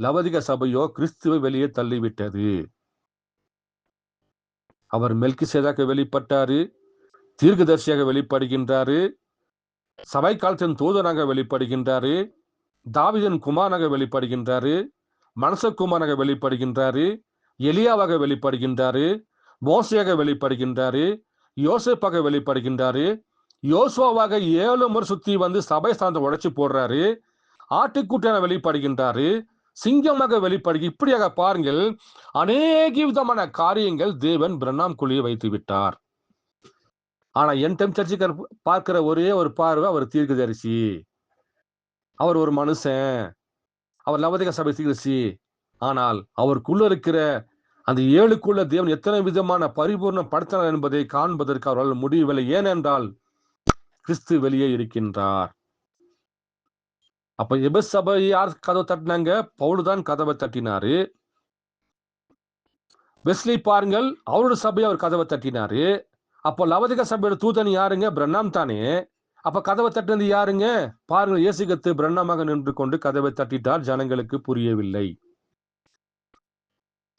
லவதிக சபையோ கிறிஸ்துவை வெளியே தள்ளிவிட்டது. அவர் மெல்கிசேதேக்காக வெளிப்பட்டாரு, தீர்க்கதரிசியாக வெளிப்படுகின்றாரு, சபை காலத்தின் தூதனாக வெளிப்படுகின்றாரு, தாவீதின் குமாரனாக வெளிப்படுகின்றாரு, மனுஷகுமாரனாக வெளிப்படுகின்றாரு, எலியாவாக வெளிப்படுகின்றாரு, மோசேயாக வெளிப்படுகின்றாரு, யோசேப்பாக வெளிப்படுகின்றாரு, யோசுவாவாக 7 முறை சுத்தி வந்து சபை ஸ்தானத்தை உடைச்சு போடுறாரு, ஆட்டுக்குட்டியான வெளிப்படுகின்றாரு, சிங்கமாக வெளிப்படுகி, இப்படியாக பாருங்கள் அநேக விதமான காரியங்கள் தேவன் பிரண்ணாம் குழியை வைத்து விட்டார். ஆனா என்டம் சர்ச்சுக்கு பார்க்கிற ஒரே ஒரு பார்வை, அவர் தீர்க்கதரிசி, அவர் ஒரு மனுஷன், அவர் லவதிக சபை தீர்க்கதரிசி. ஆனால் அவருக்குள்ள இருக்கிற அந்த 7க்குள்ள தேவன் எத்தனை விதமான பரிபூர்ணம் படுத்தினார் என்பதை காண்பதற்கு அவரால் முடியவில்லை. ஏனென்றால் கிறிஸ்து வெளியே இருக்கின்றார். அப்ப எபேசு சபை யார் கதவை தட்டினாங்க? பவுல்தான் கதவை தட்டினாரு. வெஸ்லி பாருங்கள், அவரோட சபையை அவர் கதவை தட்டினாரு. அப்போ லவதிக சபையோட தூதன் யாருங்க? பிரண்ணாம் தானே. அப்ப கதவை தட்டினது யாருங்க? பாருங்கள், இயேசு கிறிஸ்து பிரண்ணாமாக நின்று கொண்டு கதவை தட்டிட்டார். ஜனங்களுக்கு புரியவில்லை.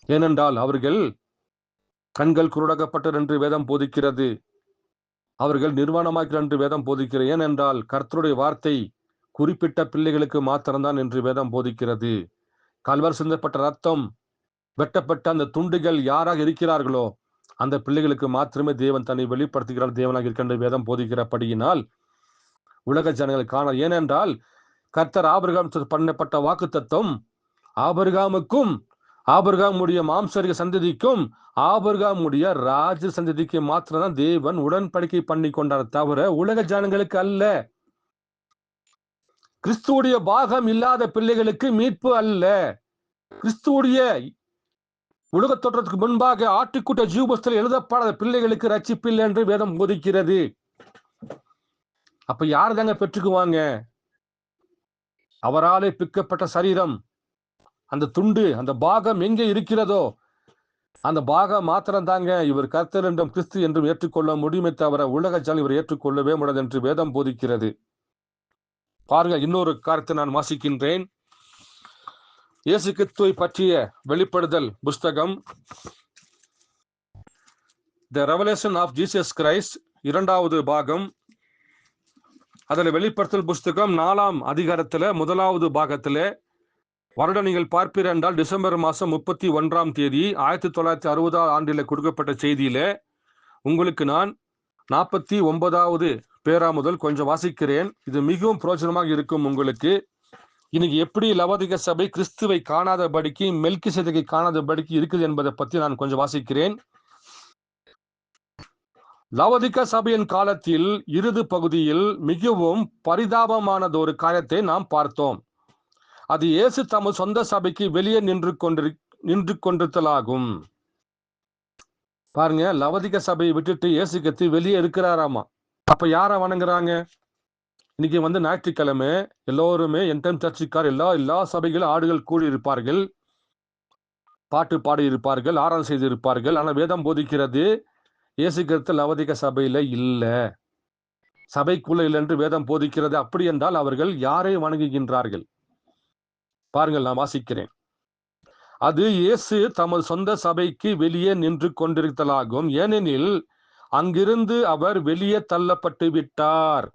ஏனென்றால் அவர்கள் கண்கள் குருடாக்கப்பட்டது என்று வேதம் போதிக்கிறது. அவர்கள் நிர்வாணமாக்கிறார் என்று வேதம் போதிக்கிறது. ஏனென்றால் கர்த்தருடைய வார்த்தை குறிப்பிட்ட பிள்ளைகளுக்கு மாத்திரம்தான் என்று வேதம் போதிக்கிறது. கல்வர் சிந்தப்பட்ட ரத்தம், வெட்டப்பட்ட அந்த துண்டுகள் யாராக இருக்கிறார்களோ அந்த பிள்ளைகளுக்கு மாத்திரமே தேவன் தன்னை வெளிப்படுத்துகிறார், தேவனாக இருக்கின்ற வேதம் போதிக்கிறபடியினால் உலக ஜனங்கள் காண. ஏனென்றால் கர்த்தர் ஆபிரகாம் பண்ணப்பட்ட வாக்கு தத்தம் ஆபிரகாமுக்கும் ஆபிரகாமுடைய மாம்சரிக சந்ததிக்கும் ஆபிரகாமுடைய ராஜ சந்ததிக்கு மாத்திரம்தான் தேவன் உடன்படிக்கை பண்ணி கொண்டார், தவிர உலக ஜனங்களுக்கு அல்ல. கிறிஸ்துவுடைய பாகம் இல்லாத பிள்ளைகளுக்கு மீட்பு அல்ல. கிறிஸ்துவுடைய உலக தோற்றத்துக்கு முன்பாக ஆட்டுக்குட்ட ஜீவபுஸ்தகத்தில் எழுதப்படாத பிள்ளைகளுக்கு ரட்சிப்பில்லை என்று வேதம் போதிக்கிறது. அப்ப யார் தாங்க பெற்றுக்குவாங்க? அவராலே பிக்கப்பட்ட சரீரம், அந்த துண்டு, அந்த பாகம் எங்கே இருக்கிறதோ அந்த பாகம் மாத்திரம் தாங்க இவர் கர்த்தர் என்றும் கிறிஸ்து என்றும் ஏற்றுக்கொள்ள முடியுமே தவிர உலக ஜனம் இவர் ஏற்றுக்கொள்ளவே முடியாது என்று வேதம் போதிக்கிறது. பாருங்க, இன்னொரு காரியத்தை நான் வாசிக்கின்றேன். இயேசு கிறிஸ்துவை பற்றிய வெளிப்படுதல் புஸ்தகம், தி ரெவலேஷன் ஆஃப் ஜீசஸ் கிரைஸ்ட், 2வது பாகம். அதில் வெளிப்படுத்தல் புஸ்தகம் 4ஆம் அதிகாரத்துல 1வது பாகத்துல வருடம் நீங்கள் பார்ப்பீர் என்றால் டிசம்பர் மாதம் 31ஆம் தேதி 1960 ஆண்டில் கொடுக்கப்பட்ட செய்தியில உங்களுக்கு நான் 49வது பேரா முதல் கொஞ்சம் வாசிக்கிறேன். இது மிகவும் பிரயோஜனமாக இருக்கும் உங்களுக்கு. இன்னைக்கு எப்படி லவோதிக சபை கிறிஸ்துவை காணாதபடிக்கு, மெல்கிசேதேக்கை காணாதபடிக்கு இருக்குது என்பதை பற்றி நான் கொஞ்சம் வாசிக்கிறேன். லவோதிக சபையின் காலத்தில் இறுதி பகுதியில் மிகவும் பரிதாபமானதொரு காரியத்தை நாம் பார்த்தோம். அது இயேசு தமது சொந்த சபைக்கு வெளியே நின்று கொண்டிருத்தலாகும். பாருங்க, லவோதிக சபையை விட்டுட்டு இயேசு கிறிஸ்து வெளியே இருக்கிறாராமா. அப்ப யாரை வணங்குறாங்க? இன்னைக்கு ஞாயிற்றுக்கிழமை எல்லோருமே என்டைம் சர்ச்சுக்கார் எல்லா சபைகளும் ஆடுகள் கூடி இருப்பார்கள், பாட்டு பாடி இருப்பார்கள், ஆராதனை செய்து இருப்பார்கள். ஆனா வேதம் போதிக்கிறது இயேசு கிறிஸ்து லவோதிக சபையில இல்ல, சபைக்குள்ள இல்லை என்று வேதம் போதிக்கிறது. அப்படி என்றால் அவர்கள் யாரை வணங்குகின்றார்கள்? பாருங்கள், நான் வாசிக்கிறேன். அது இயேசு தமது சொந்த சபைக்கு வெளியே நின்று கொண்டிருத்தலாகும், ஏனெனில் அங்கிருந்து அவர் வெளியே தள்ளப்பட்டு விட்டார்.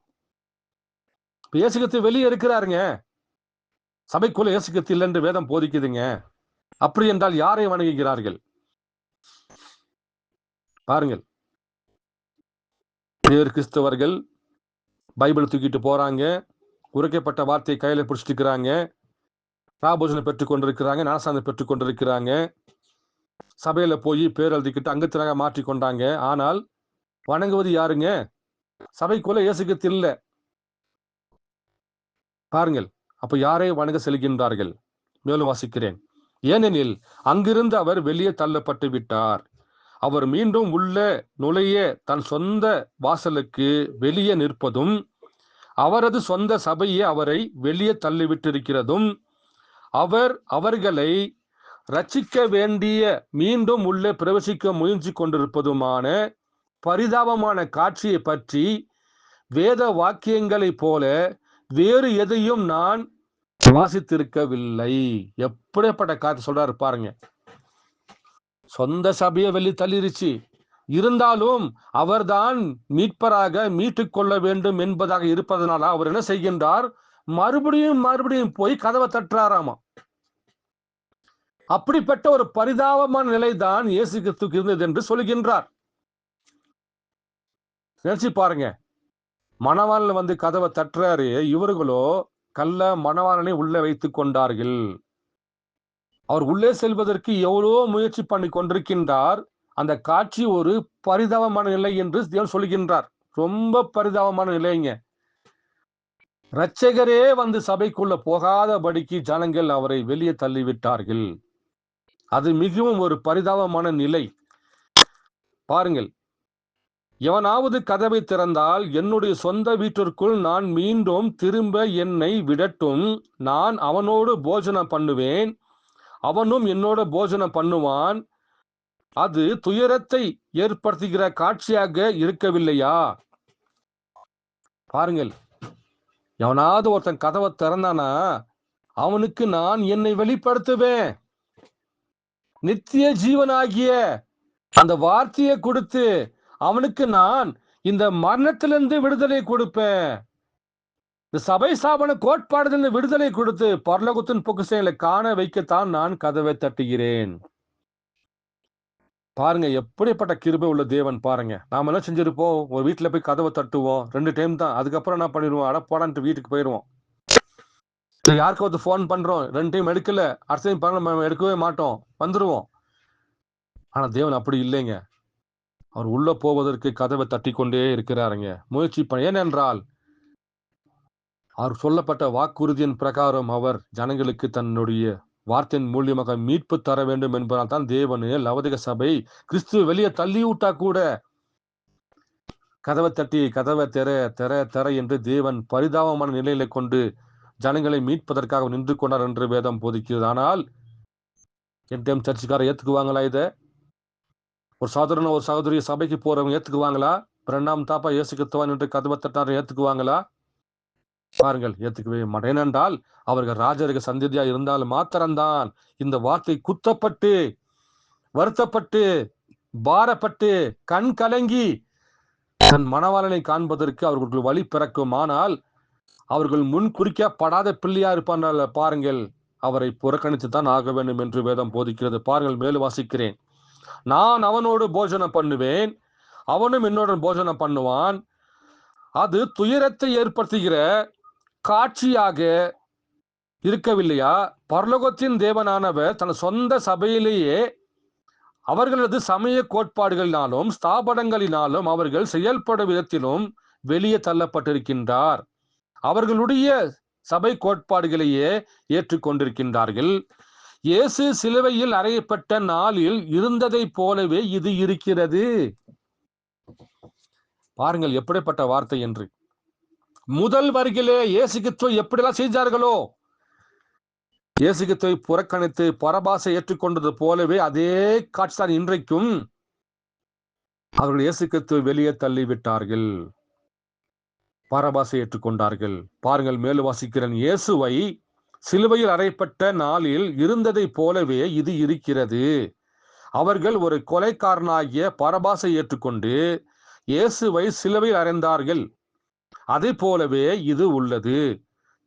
இயேசு கிறிஸ்து வெளியே இருக்கிறாருங்க, சபைக்குள்ள இயேசு கிறிஸ்து இல்லை என்று வேதம் போதிக்குதுங்க. அப்படி என்றால் யாரை வணங்குகிறார்கள்? பாருங்கள், பேர் கிறிஸ்தவர்கள் பைபிள் தூக்கிட்டு போறாங்க, உரைக்கப்பட்ட வார்த்தையை கையில பிடிச்சிட்டு இருக்கிறாங்க, ராபோஜனை பெற்றுக் கொண்டிருக்கிறாங்க, ஞானஸ்நானம் பெற்றுக் கொண்டிருக்கிறாங்க, சபையில போய் பேர் எழுதிக்கிட்டு அங்கத்தினாக மாற்றி கொண்டாங்க. ஆனால் வணங்குவது யாருங்க? சபைக்குள்ள இயேசு கிறிஸ்து இல்ல. பாருங்கள், அப்ப யாரை வணங்க செல்கின்றார்கள்? மேலும் வாசிக்கிறேன். ஏனெனில் அங்கிருந்து அவர் வெளியே தள்ளப்பட்டு விட்டார், அவர் மீண்டும் உள்ள நுழைய தன் சொந்த வாசலுக்கு வெளியே நிற்பதும், அவரது சொந்த சபையே அவரை வெளியே தள்ளிவிட்டிருக்கிறதும், அவர்களை ரட்சிக்க வேண்டிய மீண்டும் உள்ளே பிரவேசிக்க முயற்சி கொண்டிருப்பதுமான பரிதாபமான காட்சியை பற்றி வேத வாக்கியங்களைப் போல வேறு எதையும் நான் வாசித்திருக்கவில்லை. எப்படிப்பட்ட காட்சி சொல்றாரு பாருங்க. சொந்த சபையை வெளியே தள்ளிருச்சு, இருந்தாலும் அவர்தான் மீட்பராக மீட்டுக் கொள்ள வேண்டும் என்பதாக இருப்பதனால அவர் என்ன செய்கின்றார்? மறுபடியும் போய் கதவை தட்டுறாராமா. அப்படிப்பட்ட ஒரு பரிதாபமான நிலைதான் இயேசு கிறிஸ்துவுக்கு இருந்தது என்று சொல்கின்றார். நினைச்சு பாருங்க, மணவாளன் கதவை தட்டுறாரு, இவர்களோ கள்ள மணவாளனை உள்ளே வைத்துக் கொண்டார்கள். அவர் உள்ளே செல்வதற்கு எவ்வளவோ முயற்சி பண்ணி கொண்டிருக்கின்றார். அந்த காட்சி ஒரு பரிதாபமான நிலை என்று தேவன் சொல்கின்றார். ரொம்ப பரிதாபமான நிலைங்க. இரட்சகரே சபைக்குள்ள போகாதபடிக்கு ஜனங்கள் அவரை வெளியே தள்ளிவிட்டார்கள். அது மிகவும் ஒரு பரிதாபமான நிலை. பாருங்கள், எவனாவது கதவை திறந்தால் என்னுடைய சொந்த வீட்டிற்குள் நான் மீண்டும் திரும்ப என்னை விடட்டும், நான் அவனோடு போஜனம் பண்ணுவேன், அவனும் என்னோட போஜனம் பண்ணுவான். அது துயரத்தை ஏற்படுத்துகிற காட்சியாக இருக்கவில்லையா? பாருங்கள், எவனாவது ஒருத்தன் கதவை திறந்தானா அவனுக்கு நான் என்னை வெளிப்படுத்துவேன், நித்திய ஜீவனாகிய அந்த வார்த்தையை கொடுத்து அவனுக்கு நான் இந்த மரணத்திலிருந்து விடுதலை கொடுப்பேன், இந்த சபை ஸ்தாபன கோட்பாடுல விடுதலை கொடுத்து பரலோகத்தின் பொக்கிஷங்களை காண வைக்கத்தான் நான் கதவை தட்டுகிறேன். பாருங்க, எப்படிப்பட்ட கிருபை உள்ள தேவன் பாருங்க. நாம என்ன செஞ்சிருப்போம்? ஒரு வீட்டுல போய் கதவை தட்டுவோம், 2 டைம் தான், அதுக்கப்புறம் என்ன பண்ணிடுவோம்? அடப்போடான்ட்டு வீட்டுக்கு போயிடுவோம். யாருக்காவது போன் பண்றோம், 2 டைம் எடுக்கல, அடுத்த டைம் பண்ண எடுக்கவே மாட்டோம், வந்துருவோம். ஆனா தேவன் அப்படி இல்லைங்க. அவர் உள்ள போவதற்கு கதவை தட்டி கொண்டே இருக்கிறாருங்க, முயற்சி பண்ண. ஏனென்றால் அவர் சொல்லப்பட்ட வாக்குறுதியின் பிரகாரம் அவர் ஜனங்களுக்கு தன்னுடைய வார்த்தையின் மூலியமாக மீட்பு தர வேண்டும் என்பதால் தான் தேவனு லவோதிக சபை கிறிஸ்துவ வெளியே தள்ளி விட்டா கூட கதவை தட்டி கதவை தெர என்று தேவன் பரிதாபமான நிலையில கொண்டு ஜனங்களை மீட்பதற்காக நின்று கொண்டார் என்று வேதம் போதிக்கிறது. ஆனால் என் சர்ச்சுக்கார ஏத்துக்குவாங்களா? இதை ஒரு சகோதரன் ஒரு சகோதரி சபைக்கு போறவங்க ஏத்துக்குவாங்களா? பிரணாம் தாப்பா இயேசு கிறிஸ்துவான் என்று கதவை தட்டார் ஏத்துக்குவாங்களா? பாருங்கள், ஏத்துக்கவே மாட்டேன். ஏனென்றால் அவர்கள் ராஜருக்கு சந்ததியா இருந்தால் மாத்திரம்தான் இந்த வார்த்தை குத்தப்பட்டு வருத்தப்பட்டு பாரப்பட்டு கண் கலங்கி தன் மணவாளனை காண்பதற்கு அவர்களுக்கு வழி பிறக்கும். ஆனால் அவர்கள் முன் குறிக்கப்படாத பிள்ளையா இருப்பார்கள். பாருங்கள், அவரை புறக்கணித்து தான் ஆக வேண்டும் என்று வேதம் போதிக்கிறது. பாருங்கள், மேலும் வாசிக்கிறேன். நான் அவனோடு போஜனம் பண்ணுவேன், அவனும் என்னோட போஜனம் பண்ணுவான். அது துயரத்தை ஏற்படுத்துகிற காட்சியாக இருக்கவில்லையா? பரலோகத்தின் தேவனானவர் தன் சொந்த சபையிலேயே அவர்களது சமய கோட்பாடுகளினாலும் ஸ்தாபனங்களினாலும் அவர்கள் செயல்படும் விதத்திலும் வெளியே தள்ளப்பட்டிருக்கின்றார். அவர்களுடைய சபை கோட்பாடுகளையே ஏற்றுக்கொண்டிருக்கின்றார்கள். இயேசு சிலுவையில் அறையப்பட்ட நாளில் இருந்ததை போலவே இது இருக்கிறது. பாருங்கள் எப்படிப்பட்ட வார்த்தை என்று. முதல் வருகிலே இயேசு கிறிஸ்துவை எப்படிலாம் செஞ்சார்களோ, இயேசு கிறிஸ்துவை புறக்கணித்து பரபாசை ஏற்றுக்கொண்டது போலவே அதே காட்சிதான் இன்றைக்கும் அவர்கள் இயேசு கிறிஸ்துவை வெளியே தள்ளிவிட்டார்கள், பரபாசை ஏற்றுக்கொண்டார்கள். பாருங்கள், மேலும் வாசிக்கிறேன். இயேசுவை சிலுவையில் அறையப்பட்ட நாளில் இருந்ததை போலவே இது இருக்கிறது. அவர்கள் ஒரு கொலைக்காரனாகிய பரபாசை ஏற்றுக்கொண்டு இயேசுவை சிலுவையில் அறைந்தார்கள். அதே போலவே இது உள்ளது.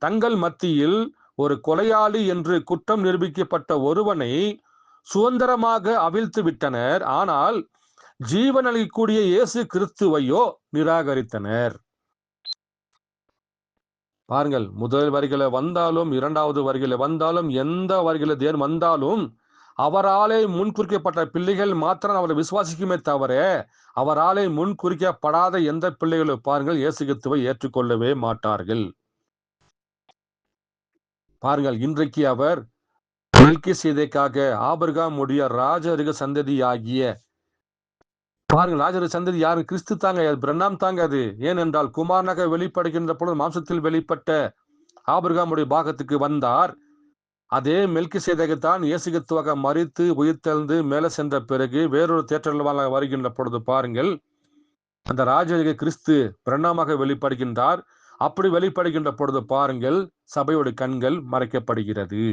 தங்கள் மத்தியில் ஒரு கொலையாளி என்று குற்றம் நிரூபிக்கப்பட்ட ஒருவனை சுதந்திரமாக அவிழ்த்து விட்டனர். ஆனால் ஜீவன் அளிக்கக்கூடிய இயேசு கிறிஸ்துவையோ நிராகரித்தனர். பாருங்கள், முதல் வரிகளை வந்தாலும் இரண்டாவது வரிகளை வந்தாலும் எந்த வரிகளை தேவன் வந்தாலும் அவராலே முன்குறிக்கப்பட்ட பிள்ளைகள் மாத்திரம் அவரை விசுவாசிக்குமே தவிர அவராலே முன்குறிக்கப்படாத எந்த பிள்ளைகளும் பாருங்கள் இயேசு கிறிஸ்துவை ஏற்றுக்கொள்ளவே மாட்டார்கள். பாருங்கள், இன்றைக்கு அவர் மெல்கிசேதேக்காக ஆபிரகாம் உடைய ராஜரிக சந்ததி ஆகிய, பாருங்கள், ராஜரிக சந்ததி யாரு? கிறிஸ்து தாங்க, பிரண்ணாம் தாங்க அது. ஏனென்றால் குமாரனாக வெளிப்படுகின்ற பொழுது மாம்சத்தில் வெளிப்பட்ட ஆபிரகாமுடைய பாகத்துக்கு வந்தார். அதே மெல்கிசேதேக்கு தான் இயேசு கிறிஸ்துவாக மரித்து உயிர்த்தெழுந்து மேலே சென்ற பிறகு வேறொரு தேற்றல்வாக வருகின்ற பொழுது பாருங்கள் அந்த ராஜரிக கிறிஸ்து பிரண்ணாமாக வெளிப்படுகின்றார். அப்படி வெளிப்படுகின்ற பொழுது பாருங்கள் சபையோட கண்கள் மறைக்கப்படுகிறது.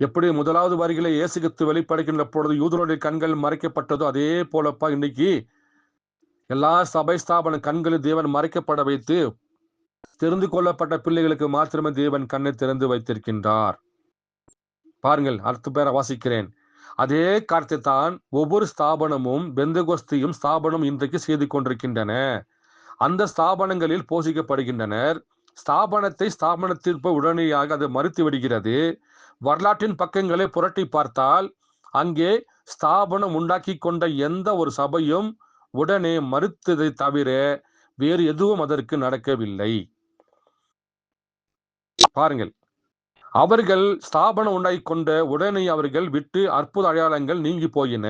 எப்படி முதலாவது வரிகளை இயேசு கிறிஸ்து வெளிப்படுகின்ற பொழுது யூதருடைய கண்கள் மறைக்கப்பட்டதோ அதே போலப்பா இன்னைக்கு எல்லா சபை ஸ்தாபன கண்களில் தேவன் மறைக்கப்பட வைத்து தெரிந்து கொள்ளப்பட்ட பிள்ளைகளுக்கு மாத்திரமே தேவன் கண்ணை திறந்து வைத்திருக்கின்றார். பாருங்கள், அடுத்த பேரை வாசிக்கிறேன். அதே காரியத்தை தான் ஒவ்வொரு ஸ்தாபனமும் பெந்தகோஸ்தியும் ஸ்தாபனம் இன்றைக்கு செய்து கொண்டிருக்கின்றன. அந்த ஸ்தாபனங்களில் போஷிக்கப்படுகின்றனர். ஸ்தாபனத்தை ஸ்தாபனத்திற்கு உடனடியாக அது மறுத்து விடுகிறது. வரலாற்றின் பக்கங்களை புரட்டி பார்த்தால் அங்கே ஸ்தாபனம் உண்டாக்கி கொண்ட எந்த ஒரு சபையும் உடனே மறுத்ததை தவிர வேறு எதுவும் அதற்கு நடக்கவில்லை. பாருங்கள், அவர்கள் ஸ்தாபனம் உண்டாக்கி கொண்ட உடனே அவர்கள் விட்டு அற்புத அடையாளங்கள் நீங்கி போயின.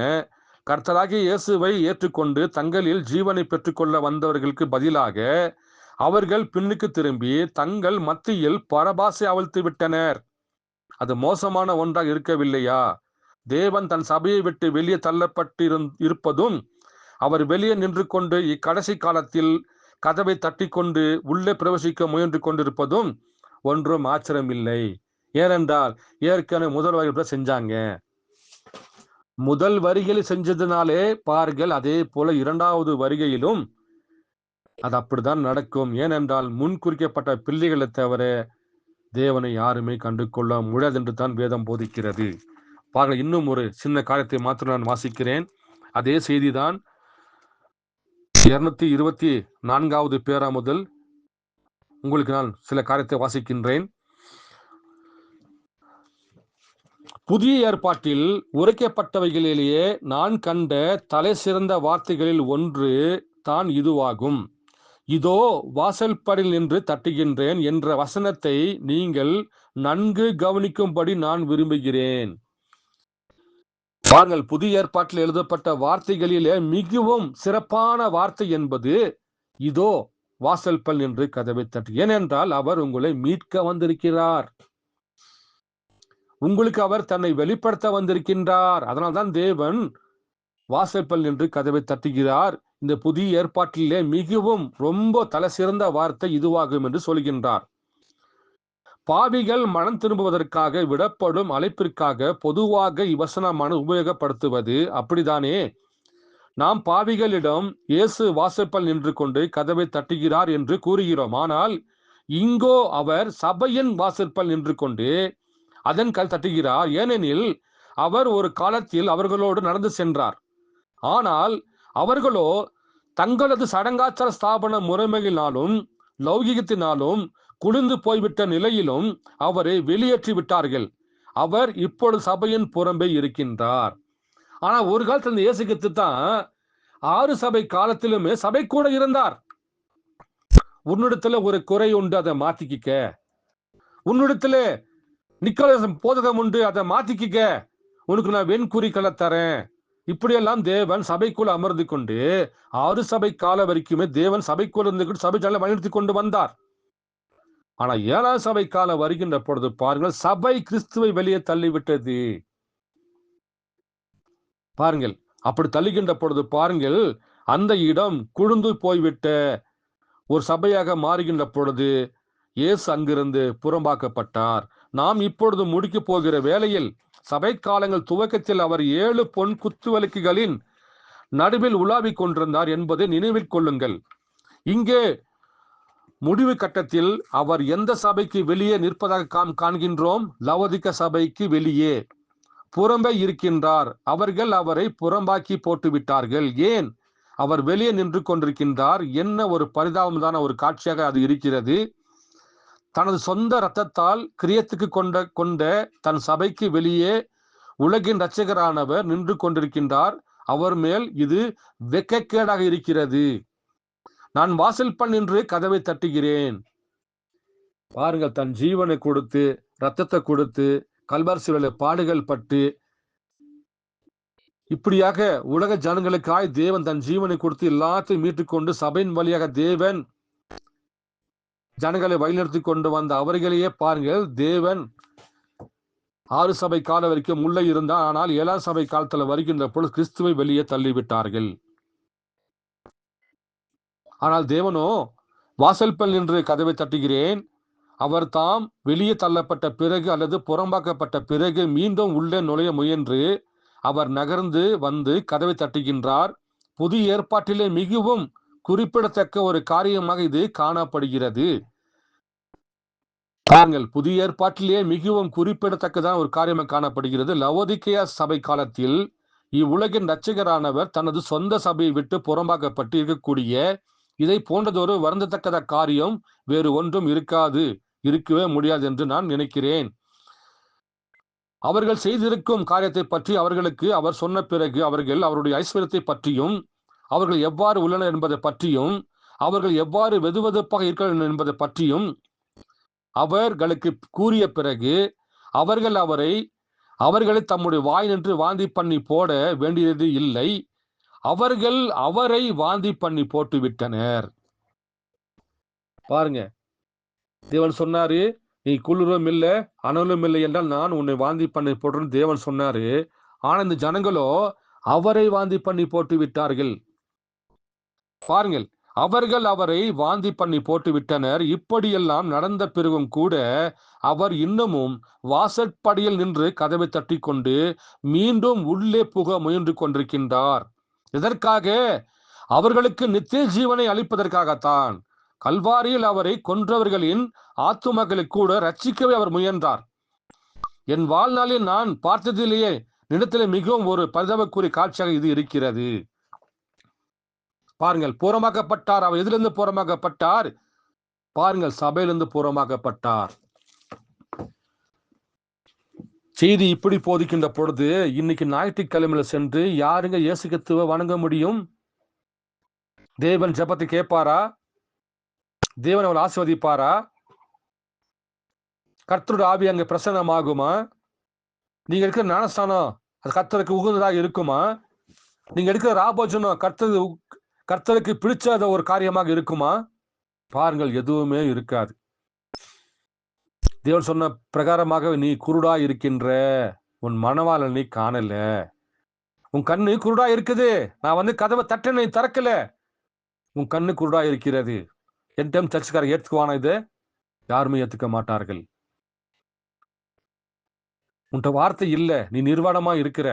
கர்த்தராகிய இயேசுவை ஏற்றுக்கொண்டு தங்களில் ஜீவனை பெற்றுக்கொள்ள வந்தவர்களுக்கு பதிலாக அவர்கள் பின்னுக்கு திரும்பி தங்கள் மத்தியில் பரபாசை அவிழ்த்து விட்டனர். அது மோசமான ஒன்றாக இருக்கவில்லையா? தேவன் தன் சபையை விட்டு வெளியே தள்ளப்பட்டு இருப்பதும் அவர் வெளியே நின்று கொண்டு இக்கடைசி காலத்தில் கதவை தட்டி கொண்டு உள்ளே பிரவேசிக்க முயன்று கொண்டிருப்பதும் ஒன்றும் ஆச்சரியம் இல்லை. ஏனென்றால் ஏற்கனவே முதல் வரிகளை செஞ்சாங்க. முதல் வரிகளில் செஞ்சதுனாலே பாருங்கள் அதே போல இரண்டாவது வருகையிலும் அது அப்படித்தான் நடக்கும். ஏனென்றால் முன்குறிக்கப்பட்ட பிள்ளைகளை தவிர தேவனை யாருமே கண்டு கொள்ள முடியாது என்று தான் வேதம் போதிக்கிறது. பாருங்கள், இன்னும் ஒரு சின்ன காரியத்தை மாத்திரம் நான் வாசிக்கிறேன். அதே செய்திதான் 224வது பேரா முதல் உங்களுக்கு நான் சில காரியத்தை வாசிக்கின்றேன். புதிய ஏற்பாட்டில் உரைக்கப்பட்டவைகளிலேயே நான் கண்ட தலை சிறந்த வார்த்தைகளில் ஒன்று தான் இதுவாகும். இதோ வாசல்படியில் நின்று தட்டுகின்றேன் என்ற வசனத்தை நீங்கள் நன்கு கவனிக்கும்படி நான் விரும்புகிறேன். பாருங்கள், புதிய ஏற்பாட்டில் எழுதப்பட்ட வார்த்தைகளிலே மிகவும் சிறப்பான வார்த்தை என்பது இதோ வாசல்பல் நின்று கதவை தட்டு. ஏனென்றால் அவர் உங்களை மீட்க வந்திருக்கிறார். உங்களுக்கு அவர் தன்னை வெளிப்படுத்த வந்திருக்கின்றார். அதனால்தான் தேவன் வாசல்பல் நின்று கதவை தட்டுகிறார். இந்த புதிய ஏற்பாட்டிலே மிகவும் ரொம்ப தலை சிறந்த வார்த்தை இதுவாகும் என்று சொல்கின்றார். பாவிகள் மனம் திரும்புவதற்காக விடப்படும் அழைப்பிற்காக பொதுவாக இவ்வசனமான உபயோகப்படுத்துவது அப்படித்தானே? நாம் பாவிகளிடம் இயேசு வாசல்பல் நின்று கொண்டு கதவை தட்டுகிறார் என்று கூறுகிறோம். ஆனால் இங்கோ அவர் சபையின் வாசல்பல் நின்று கொண்டு அதன் கல் தட்டுகிறார். ஏனெனில் அவர் ஒரு காலத்தில் அவர்களோடு நடந்து சென்றார். ஆனால் அவர்களோ தங்களது சடங்காச்சார ஸ்தாபன முறைமையினாலும் லௌகிகத்தினாலும் குளிர்ந்து போய்விட்ட நிலையிலும் அவரை வெளியேற்றி விட்டார்கள். அவர் இப்பொழுது சபையின் புறம்பே இருக்கின்றார். ஆனா ஒரு காலத்துல இந்த இயேசு கிறிஸ்து தான் 6 சபை காலத்திலுமே சபை கூட இருந்தார். உன்னிடத்துல ஒரு குறை உண்டு, அதை மாத்திக்கிக்க. உன்னிடத்துல நிக்கோலாஸ் போதகம் உண்டு, அதை மாத்திக்கிக்க. உனக்கு நான் வெண்குறிகளை தரேன். இப்படியெல்லாம் தேவன் சபைக்குள் அமர்ந்து கொண்டு 6 சபை கால வரைக்குமே தேவன் சபைக்குள் இருந்து சபை ஜனங்களை வழிநடத்தி கொண்டு வந்தார். ஆனா 7ஆம் சபை காலம் வருகின்ற பொழுது பாருங்கள், சபை கிறிஸ்துவை வெளியே தள்ளிவிட்டது. பாருங்கள், அப்படி தள்ளுகின்ற பொழுது பாருங்கள், அந்த இடம் குழுந்து போய்விட்ட ஒரு சபையாக மாறுகின்ற பொழுது இயேசு அங்கிருந்து புறம்பாக்கப்பட்டார். நாம் இப்பொழுது முடிக்க போகிற வேளையில் சபை காலங்கள் துவக்கத்தில் அவர் 7 பொன் குத்துவிளக்குகளின் நடுவில் உலாவிக் கொண்டிருந்தார் என்பதை நினைவில் கொள்ளுங்கள். இங்கே முடிவு கட்டத்தில் அவர் எந்த சபைக்கு வெளியே நிற்பதாக காண்கின்றோம்? லவோதிக்க சபைக்கு வெளியே புறம்பே இருக்கின்றார். அவர்கள் அவரை புறம்பாக்கி போட்டு விட்டார்கள். ஏன் அவர் வெளியே நின்று கொண்டிருக்கின்றார்? என்ன ஒரு பரிதாபமான ஒரு காட்சியாக அது இருக்கிறது. தனது சொந்த இரத்தத்தால் கிரியத்துக்கு கொண்ட தன் சபைக்கு வெளியே உலகின் இரட்சகரானவர் நின்று கொண்டிருக்கின்றார். அவர் மேல் இது வெட்கக்கேடாக இருக்கிறது. நான் வாசல் பண் நின்று கதவை தட்டுகிறேன். பாருங்கள், தன் ஜீவனை கொடுத்து இரத்தத்தை கொடுத்து கல்வாரி சிலுவையிலே பாடுகள் பட்டு இப்படியாக உலக ஜனங்களுக்காய் தேவன் தன் ஜீவனை கொடுத்து எல்லாத்தையும் மீட்டுக்கொண்டு சபையின் வழியாக தேவன் ஜனங்களை வழிநடத்தி கொண்டு வந்த அவர்களையே பாருங்கள், தேவன் 6 சபை காலம் வரைக்கும் உள்ளே இருந்தார். ஆனால் 7ஆம் சபை காலத்துல வருகின்ற பொழுது கிறிஸ்துவை வெளியே தள்ளிவிட்டார்கள். ஆனால் தேவனோ வாசல் பல் நின்று கதவை தட்டுகிறேன். அவர் தாம் வெளியே தள்ளப்பட்ட பிறகு அல்லது புறம்பாக்கப்பட்ட பிறகு மீண்டும் உள்ளே நுழைய முயன்று அவர் நகர்ந்து வந்து கதவை தட்டுகின்றார். புதிய ஏற்பாட்டிலே மிகவும் குறிப்பிடத்தக்க ஒரு காரியமாக இது காணப்படுகிறது. பாருங்கள், புதிய ஏற்பாட்டிலே மிகவும் குறிப்பிடத்தக்கதான் ஒரு காரியமாக காணப்படுகிறது. லவோதிக்கேயா சபை காலத்தில் இவ்வுலகின் இரட்சகரானவர் தனது சொந்த சபையை விட்டு புறம்பாக்கப்பட்டு இருக்கக்கூடிய இதை போன்றதொரு வருந்தத்தக்கத காரியம் வேறு ஒன்றும் இருக்கவே முடியாது என்று நான் நினைக்கிறேன். அவர்கள் செய்திருக்கும் காரியத்தை பற்றி அவர்களுக்கு அவர் சொன்ன பிறகு அவர்கள் அவருடைய ஐஸ்வர்யத்தை பற்றியும் அவர்கள் எவ்வாறு உள்ளனர் என்பதை பற்றியும் அவர்கள் எவ்வாறு வெதுவெதுப்பாக இருக்கிறார்கள் என்பதை பற்றியும் அவர்களுக்கு கூறிய பிறகு அவர்களை தம்முடைய வாய் நின்று வாந்தி பண்ணி போட வேண்டியது இல்லை. அவர்கள் அவரை வாந்தி பண்ணி போட்டு விட்டனர். பாருங்க, தேவன் சொன்னாரு, நீ குளிரும் இல்லை அனலும் இல்லை என்றால் நான் உன்னை வாந்தி பண்ணி போடுறேன்னு தேவன் சொன்னாரு. ஆனா இந்த ஜனங்களோ அவரை வாந்தி பண்ணி போட்டு விட்டார்கள். பாருங்கள், அவர்கள் அவரை வாந்தி பண்ணி போட்டு விட்டனர். இப்படியெல்லாம் நடந்த பிறகும் கூட அவர் இன்னமும் வாசற்படியில் நின்று கதவை தட்டி கொண்டு மீண்டும் உள்ளே புக முயன்று கொண்டிருக்கின்றார். இதற்காக அவர்களுக்கு நித்திய ஜீவனை அளிப்பதற்காகத்தான். கல்வாரியில் அவரை கொன்றவர்களின் ஆத்துமக்களை கூட ரட்சிக்கவே அவர் முயன்றார். என் வாழ்நாளில் நான் பார்த்ததிலேயே நிலத்திலே மிகவும் ஒரு பரிதாபக்குரிய காட்சியாக இது இருக்கிறது. பாருங்கள், புறமாக்கப்பட்டார். அவர் எதிலிருந்து புறமாக்கப்பட்டார்? பாருங்கள், சபையிலிருந்து புறமாக்கப்பட்டார். செய்தி இப்படி போதிக்கின்ற பொழுது இன்னைக்கு ஞாயிற்றுக்கிழமையில சென்று யாருங்க இயேசு கிறிஸ்துவை வணங்க முடியும்? தேவன் ஜெபத்தை கேட்பாரா? தேவன் அவள் ஆசீர்வதிப்பாரா? கர்த்தருடைய ஆவி அங்க பிரசன்னமாகுமா? நீங்க இருக்கிற ஞானஸ்தானம் அது கர்த்தருக்கு உகந்ததாக இருக்குமா? நீங்க எடுக்கிற ராபோஜனம் கர்த்தருக்கு பிடிச்ச ஒரு காரியமாக இருக்குமா? பாருங்கள், எதுவுமே இருக்காது. தேவன் சொன்ன பிரகாரமாக நீ குருடா இருக்கின்ற, உன் மனவாளன் நீ காணல, உன் கண்ணு குருடா இருக்குது, நான் கதவை தட்டனை திறக்கல, உன் கண்ணு குருடா இருக்கிறது. என் டைம் சர்ச்சுக்கார ஏத்துக்குவானா? இது யாருமே ஏத்துக்க மாட்டார்கள். உன்ட வார்த்தை இல்ல, நீ நிர்வாணமா இருக்கிற,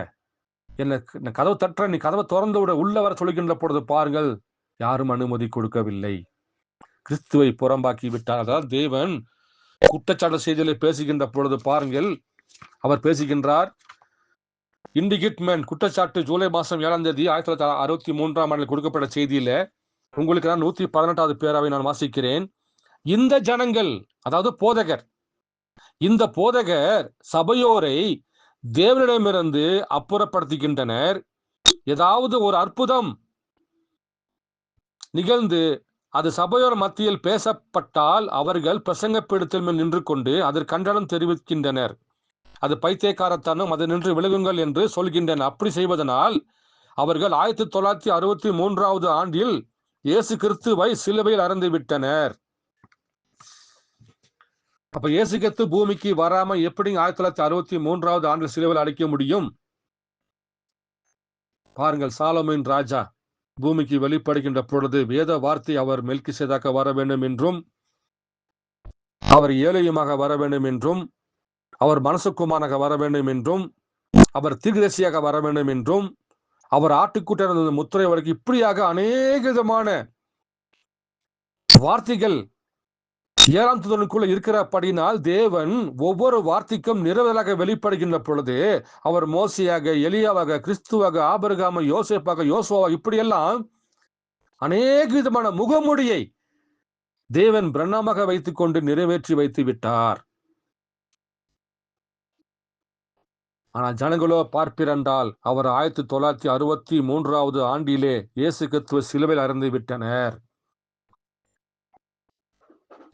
என்ன கதவை தட்டுற, நீ கதவை திறந்து விட உள்ள வர சொல்கின்ற பொழுது பாருங்கள், யாரும் அனுமதி கொடுக்கவில்லை. கிறிஸ்துவை புறம்பாக்கி விட்டார். அதாவது தேவன் குற்றச்சாட்டு செய்திகளை பேசுகின்ற பொழுது பாருங்கள், அவர் பேசுகின்றார். இண்டிகிட்மென்ட் குற்றச்சாட்டு ஜூலை மாதம் 7ஆம் தேதி 1963 ஆண்டில் கொடுக்கப்பட்ட செய்தியில உங்களுக்கு நான் 118வது பேராவை நான் வாசிக்கிறேன். இந்த ஜனங்கள், அதாவது போதகர், இந்த போதகர் சபையோரை தேவனிடமிருந்து அப்புறப்படுத்துகின்றனர். ஏதாவது ஒரு அற்புதம் நிகழ்ந்து அது சபையோர் மத்தியில் பேசப்பட்டால் அவர்கள் பிரசங்கப்பீடத்தில் மேல் நின்று கொண்டு அதற்கு கண்டனம் தெரிவிக்கின்றனர். அது பைத்தியக்காரத்தனம், அது நின்று விலகுங்கள் என்று சொல்கின்றனர். அப்படி செய்வதனால் அவர்கள் 1963 ஆண்டில் இயேசு கிறிஸ்துவை சிலுவையில் அறைந்து விட்டனர். அப்ப இயேசு கிறிஸ்து பூமிக்கு வராம எப்படி 1963 ஆண்டில் சிலுவையில் அடைக்க முடியும்? பாருங்கள், சாலமோன் ராஜா பூமிக்கு வெளிப்படுகின்ற பொழுது வேத வார்த்தை அவர் மெல்கிசேதேக்காக வர வேண்டும் என்றும், அவர் ஏழையுமாக வர வேண்டும் என்றும், அவர் மனசுக்குமாராக வர வேண்டும் என்றும், அவர் தீர்க்கதரிசியாக வர வேண்டும் என்றும், அவர் ஆட்டுக்குட்டியான முத்திரை வரைக்கும், இப்படியாக அநேக விதமான வார்த்தைகள் 7ஆம் தூதனுக்குள்ள இருக்கிறபடினால் தேவன் ஒவ்வொரு வார்த்தைக்கும் நிறைவேறலாக வெளிப்படுகின்ற பொழுது அவர் மோசையாக, எலியாவாக, கிறிஸ்துவாக, ஆபிரகாம், யோசேப்பாக, யோசுவாவாக, இப்படியெல்லாம் அநேக விதமான முகமுடியை தேவன் பிரண்ணமாக வைத்துக் கொண்டு நிறைவேற்றி வைத்து விட்டார். ஆனால் ஜனங்களோ பார்ப்பிரண்டால் அவர் 1963 ஆண்டிலே இயேசு கிறிஸ்துவை சிலுவையில் அறைந்து விட்டனர்.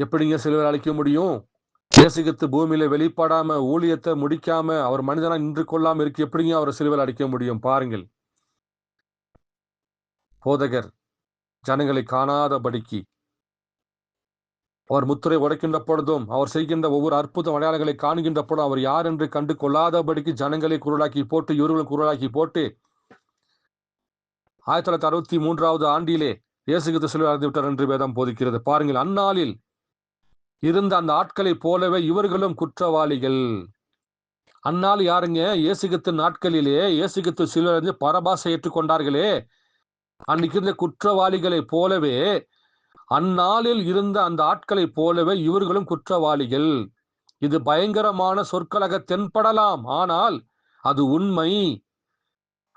எப்படிங்க சிலுவையில் அழைக்க முடியும்? இயேசு கிறிஸ்து பூமியில வெளிப்படாம, ஊழியத்தை முடிக்காம, அவர் மனிதனா நின்று கொள்ளாம இருக்கு, எப்படிங்க அவர் சிலுவையில் அடிக்க முடியும்? பாருங்கள், போதகர் ஜனங்களை காணாதபடிக்கு அவர் முத்திரை உடைக்கின்ற பொழுதும், அவர் செய்கின்ற ஒவ்வொரு அற்புத அடையாளங்களை காண்கின்ற பொழுதும் அவர் யார் என்று கண்டு கொள்ளாதபடிக்கு ஜனங்களை குரலாக்கி போட்டு, இவர்களும் குரலாக்கி போட்டு 1963 ஆண்டிலே இயேசு கிறிஸ்து சிலுவையில் அறைந்து விட்டார் என்று வேதம் போதிக்கிறது. பாருங்கள், அந்நாளில் இருந்த அந்த ஆட்களைப் போலவே இவர்களும் குற்றவாளிகள். அந்நாள் யாருங்க? இயேசு கிறிஸ்து நாட்களிலே இயேசு கிறிஸ்து சிலுவையில் பரபாசை ஏற்றுக்கொண்டார்களே, அன்னைக்கு இருந்த குற்றவாளிகளைப் போலவே, அந்நாளில் இருந்த அந்த ஆட்களைப் போலவே இவர்களும் குற்றவாளிகள். இது பயங்கரமான சொற்களாக தென்படலாம், ஆனால் அது உண்மை.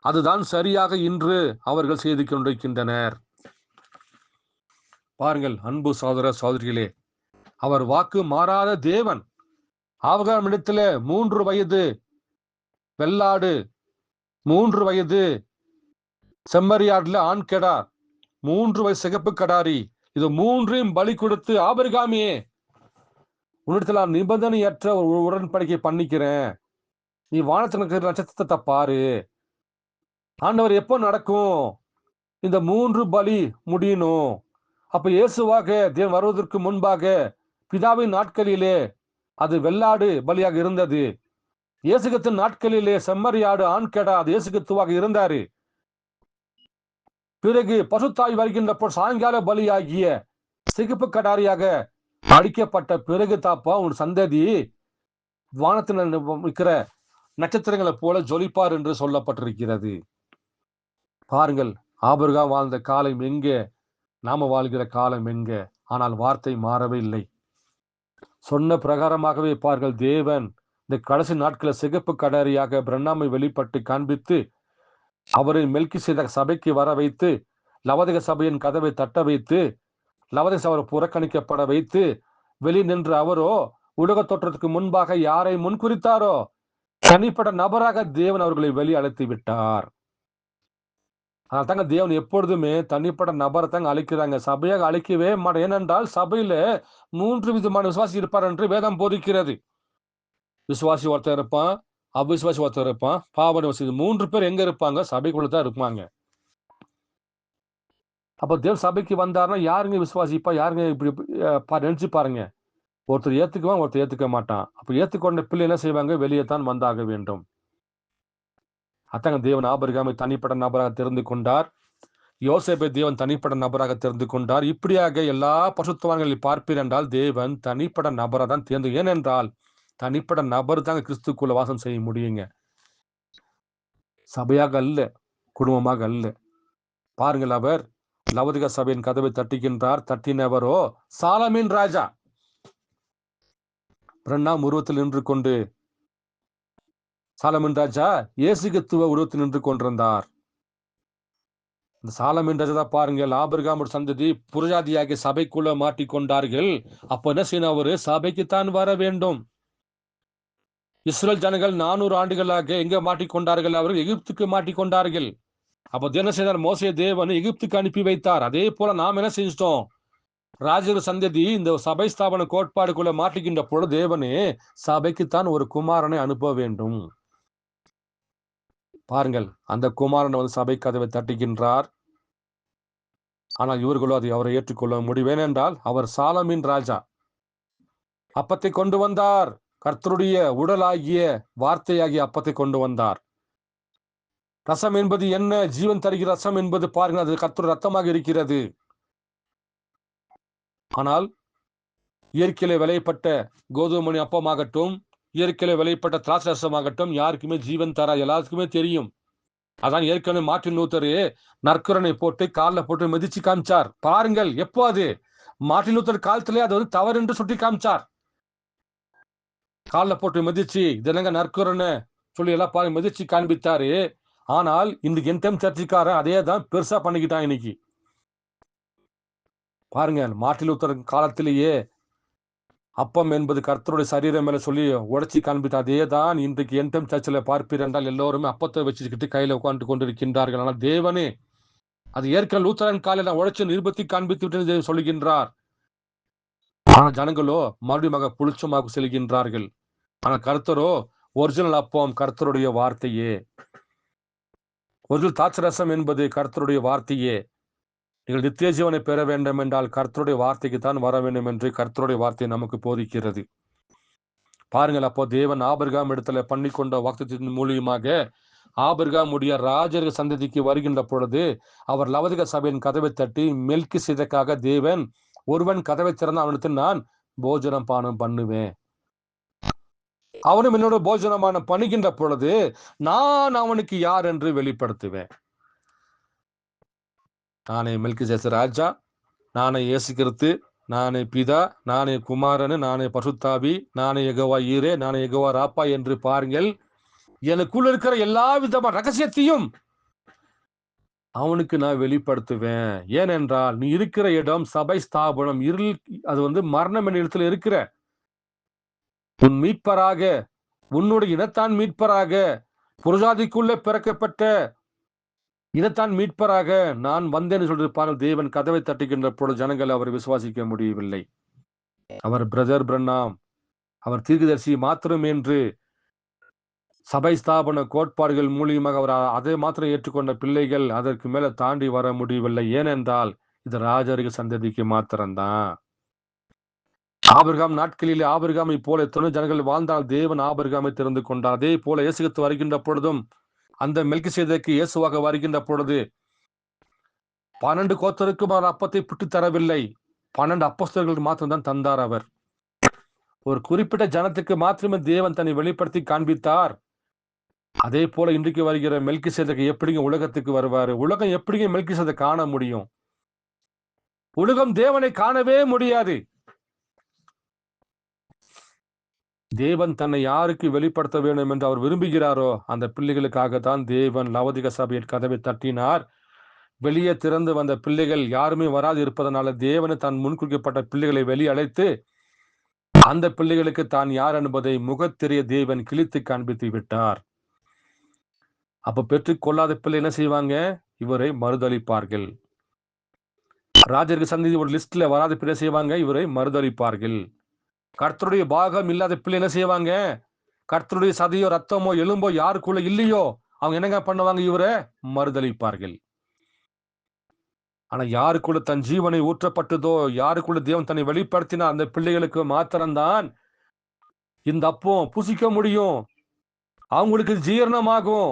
அதுதான் சரியாக இன்று அவர்கள் செய்து கொண்டிருக்கின்றனர். பாருங்கள் அன்பு சகோதர சகோதரிகளே, அவர் வாக்கு மாறாத தேவன். ஆபிரகாமிடத்துல 3 வயது வெள்ளாடு, 3 வயது செம்மறியாடுல ஆண் கெடா, 3 வயது சிகப்பு கடாரி, இது 3ஐயும் பலி கொடுத்து, ஆபிரகாமே உன்னிடத்துல நான் நிபந்தனையற்ற ஒரு உடன்படிக்கை பண்ணிக்கிறேன், நீ வானத்துல இருக்கிற நட்சத்திரத்தை பாரு, ஆண்டவர் எப்போ நடக்கும்? இந்த 3 பலி முடியணும். அப்ப இயேசுவாக தேவன் வருவதற்கு முன்பாக பிதாவின் நாட்களிலே அது வெள்ளாடு பலியாக இருந்தது. இயேசு கிறிஸ்து நாட்களிலே செம்மறியாடு ஆண் கெடா அது இயேசு கிறிஸ்துவாக இருந்தாரு. பிறகு பசுத்தாய் வருகின்ற சாயங்கால பலியாகிய சிகப்பு கடாரியாக அடிக்கப்பட்ட பிறகு தாப்பா உன் சந்ததி வானத்தில் இருக்கிற நட்சத்திரங்களை போல ஜொலிப்பார் என்று சொல்லப்பட்டிருக்கிறது. பாருங்கள், ஆபிரகாம் வாழ்ந்த காலம் எங்கே, நாம வாழ்கிற காலம் எங்கே? ஆனால் வார்த்தை மாறவே இல்லை. சொன்ன பிரகாரமாகவே பாருங்கள், தேவன் இந்த கடைசி நாட்களில் சிகப்பு கடாரியாக பிரண்ணாமை வெளிப்பட்டு காண்பித்து அவரை மெல்கிசேதேக்கு சபைக்கு வர வைத்து, லவோதிகா சபையின் கதவை தட்ட வைத்து, லவோதிகா சபை புறக்கணிக்கப்பட வைத்து, வெளி நின்று அவரோ உலக தோற்றத்துக்கு முன்பாக யாரை முன்குறித்தாரோ தனிப்பட்ட நபராக தேவன் அவர்களை வெளி அழைத்து விட்டார். அதனால தாங்க தேவன் எப்பொழுதுமே தனிப்பட்ட நபரை தாங்க அழைக்கிறாங்க, சபையாக அழைக்கவே மாட்டேன். ஏனென்றால் சபையில 3 விதமான விசுவாசி இருப்பார் என்று வேதம் போதிக்கிறது. விசுவாசி ஒருத்தர் இருப்பான், அவிசுவாசி ஒருத்தர் இருப்பான், பாவனை 3 பேர் எங்க இருப்பாங்க? சபைக்குள்ள தான் இருப்பாங்க. அப்ப தேவன் சபைக்கு வந்தாருன்னா யாருங்க விசுவாசிப்பா, யாருங்க இப்படி நினைச்சு பாருங்க. ஒருத்தர் ஏத்துக்குவான், ஒருத்தர் ஏத்துக்க மாட்டான். அப்ப ஏத்துக்கொண்ட பிள்ளை என்ன செய்வாங்க? வெளியே தான் வந்தாக வேண்டும். அத்தங்க தேவன் ஆபிரகாமை தனிப்பட்ட நபராக தெரிந்து கொண்டார். யோசேப்பை தேவன் தனிப்பட்ட நபராக தெரிந்து கொண்டார். இப்படியாக எல்லா பரிசுத்தவான்களில் பார்ப்பீர் என்றால் தேவன் தனிப்பட்ட நபரை தான் தேர்ந்து. ஏனென்றால் தனிப்பட்ட நபர் தாங்க கிறிஸ்துக்குள்ள வாசம் செய்ய முடியுங்க, சபையாக அல்ல, குடும்பமாக அல்ல. பாருங்கள், அவர் லவோதிகா சபையின் கதவை தட்டுகின்றார். தட்டினவரோ சாலமோன் ராஜா பிரண்ணாம் உருவத்தில் நின்று கொண்டு, சாலமோன் ராஜா இயேசு கிறிஸ்துவ உருவத்தில் நின்று கொண்டிருந்தார். இந்த சாலமின் ராஜா பாருங்கள், ஆபிரகாம் சந்ததி புரஜாதியாகிய சபைக்குள்ள மாட்டிக்கொண்டார்கள். அப்ப என்ன செய்யணும்? அவரு சபைக்குத்தான் வர வேண்டும். இஸ்ரேல் ஜனங்கள் 400 ஆண்டுகளாக எங்க மாட்டிக்கொண்டார்கள்? அவர்கள் எகிப்துக்கு மாட்டிக்கொண்டார்கள். அப்ப என்ன செய்தார்? மோசே தேவன் எகிப்துக்கு அனுப்பி வைத்தார். அதே போல நாம் என்ன செஞ்சிட்டோம்? ராஜர் சந்ததி இந்த சபை ஸ்தாபன கோட்பாடுக்குள்ள மாட்டிக்கின்ற பொழுது தேவனே சபைக்குத்தான் ஒரு குமாரனை அனுப்ப வேண்டும். பாருங்கள், அந்த குமாரன் வந்து சபை கதவை தட்டுகின்றார். ஆனால் இவர்களோ அதை அவரை ஏற்றுக்கொள்ள முடியும். என்றால் அவர் சாலமின் ராஜா அப்பத்தை கொண்டு வந்தார். கர்த்தருடைய உடலாகிய வார்த்தையாகிய அப்பத்தை கொண்டு வந்தார். ரசம் என்பது என்ன? ஜீவன் தருகிற ரசம் என்பது பாருங்கள், அது கர்த்தருடைய ரத்தமாக இருக்கிறது. ஆனால் இயற்கையில விளையப்பட்ட கோதுமை அப்பமாகட்டும், இயற்கையில விளையப்பட்ட திராட்சை ரசமாகட்டும் யாருக்குமே ஜீவன் தரா, எல்லாருக்குமே தெரியும். அதான் ஏற்கனவே மார்ட்டின் லூத்தர் நற்கரனை போட்டு காலில் போட்டு மிதிச்சு காமிச்சார். பாருங்கள், எப்போ அது மார்ட்டின் லூத்தர் காலத்திலே அது வந்து தவறு என்று சுட்டி காமிச்சார். காலில் போட்டு மிதிச்சு இதனங்க நற்கரனை சொல்லி எல்லாம் பாருங்க மிதிச்சு காண்பித்தாரு. ஆனால் இன்னைக்கு என் சர்ச்சைக்காரன் அதே தான் பெருசா பண்ணிக்கிட்டான். இன்னைக்கு பாருங்க, மார்ட்டின் லூத்தர் காலத்திலேயே அப்பம் என்பது கர்த்தருடைய சரீரம் மேல சொல்லி உடைச்சி காண்பித்த அதே தான் இன்றைக்கு என்டம் சர்ச்சில் பார்ப்பீர் என்றால் எல்லோருமே அப்பத்தை வச்சுக்கிட்டு கையில உட்காந்து கொண்டிருக்கின்றார்கள். ஆனால் தேவனே அது ஏற்கனவே லூத்தரன் காலையில உழைச்சு நிருபத்தி காண்பித்து விட்டு சொல்லுகின்றார். ஆனால் ஜனங்களோ மறுபடியும் புளிச்சமாக செல்கின்றார்கள். ஆனால் கர்த்தரோ ஒரிஜினல் அப்பம் கர்த்தருடைய வார்த்தையே. ஒரிஜினல் தாட்சரசம் என்பது கர்த்தருடைய வார்த்தையே. நீங்கள் நித்திய ஜீவனை பெற வேண்டும் என்றால் கர்த்தருடைய வார்த்தைக்கு தான் வர வேண்டும் என்று கர்த்தருடைய வார்த்தை நமக்கு போதிக்கிறது. பாருங்கள், அப்போ தேவன் ஆபிரகாம் இடத்துல பண்ணி கொண்ட வாக்குத்தத்தின் மூலியமாக ஆபிரகாமுடைய ராஜர் சந்ததிக்கு வருகின்ற பொழுது அவர் லவதிக சபையின் கதவை தட்டி மெல்கிசேதேக்காக தேவன் ஒருவன் கதவை திறந்து அவனுக்கு நான் போஜனம் பானம் பண்ணுவேன், அவனும் என்னோட போஜனமான பண்ணுகின்ற பொழுது நான் அவனுக்கு யார் என்று வெளிப்படுத்துவேன். நானே மெல்கிசேதேக் ராஜா, நானே இயேசு கிறிஸ்து, நானே பிதா, நானே குமாரனு, நானே பசுத்தாவி, நானே யெகோவா ஈரே, நானே யெகோவா ராப்பா என்று பாருங்கள், எனக்குள்ள இருக்கிற எல்லா விதமான ரகசியத்தையும் அவனுக்கு நான் வெளிப்படுத்துவேன். ஏனென்றால் நீ இருக்கிற இடம் சபை ஸ்தாபனம் இருள், அது வந்து மரணம் என்ற இடத்துல இருக்கிற உன் மீட்பராக, உன்னுடைய இனத்தான் மீட்பராக, புரஜாதிக்குள்ளே பிறக்கப்பட்ட இனத்தான் மீட்பராக நான் வந்தேன்னு சொல்லியிருப்பாங்க. தேவன் கதவை தட்டுகின்ற பொழுது ஜனங்கள் அவரை விசுவாசிக்க முடியவில்லை. அவர் பிரதர் பிரண்ணாம், அவர் தீர்க்கதரிசி மாத்திரம் என்று சபை ஸ்தாபன கோட்பாடுகள் மூலியமாக அவர் அதை மாத்திரம் ஏற்றுக்கொண்ட பிள்ளைகள் அதற்கு மேல தாண்டி வர முடியவில்லை. ஏனென்றால் இது ராஜரிக சந்ததிக்கு மாத்திரம்தான். ஆபிரகாம் நாட்களிலே ஆபிரகாமை போல எத்தனை ஜனங்கள் வாழ்ந்தால் தேவன் ஆபிரகாமை தெரிந்து கொண்டார். அதே போல இயேசு கிறிஸ்து வருகின்ற பொழுதும் அந்த மெல்கிசேதேக்கு இயேசுவாக வருகின்ற பொழுது 12 கோத்திரருக்கும் அவர் அப்பத்தை புட்டு தரவில்லை, 12 அப்போஸ்தலர்களுக்கு மாத்திரம்தான் தந்தார். அவர் ஒரு குறிப்பிட்ட ஜனத்துக்கு மாத்திரமே தேவன் தன்னை வெளிப்படுத்தி காண்பித்தார். அதே போல இன்றைக்கு வருகிற மெல்கிசேதேக்கு எப்படிங்க உலகத்துக்கு வருவாரு? உலகம் எப்படிங்க மெல்கிசேதேக் காண முடியும்? உலகம் தேவனை காணவே முடியாது. தேவன் தன்னை யாருக்கு வெளிப்படுத்த வேண்டும் என்று அவர் விரும்புகிறாரோ அந்த பிள்ளைகளுக்காகத்தான் தேவன் லவதிக சபையின் கதவை தட்டினார். வெளியே திறந்து வந்த பிள்ளைகள் யாருமே வராது இருப்பதனால தேவனை தான் முன்குறிக்கப்பட்ட பிள்ளைகளை வெளியே அழைத்து அந்த பிள்ளைகளுக்கு தான் யார் என்பதை முகத்தெரிய தேவன் கிழித்து காண்பித்து விட்டார். அப்ப பெற்றுக் கொள்ளாத பிள்ளை என்ன செய்வாங்க? இவரை மறுதளிப்பார்கள். ராஜருக்கு சந்ததி ஒரு லிஸ்ட்ல வராத பிள்ளை செய்வாங்க, இவரை மறுதளிப்பார்கள். கர்த்தருடைய பாகம் இல்லாத பிள்ளை என்ன செய்வாங்க? கர்த்தருடைய சதையோ ரத்தமோ எலும்போ யாருக்குள்ள இல்லையோ அவங்க என்னங்க பண்ணுவாங்க? இவரை மறுதளிப்பார்கள். ஆனா யாருக்குள்ள தன் ஜீவனை ஊற்றப்பட்டதோ, யாருக்குள்ள தேவன் தன்னை வெளிப்படுத்தினா அந்த பிள்ளைகளுக்கு மாத்திரம்தான் இந்த அப்பம் புசிக்க முடியும், அவங்களுக்கு ஜீரணமாகும்.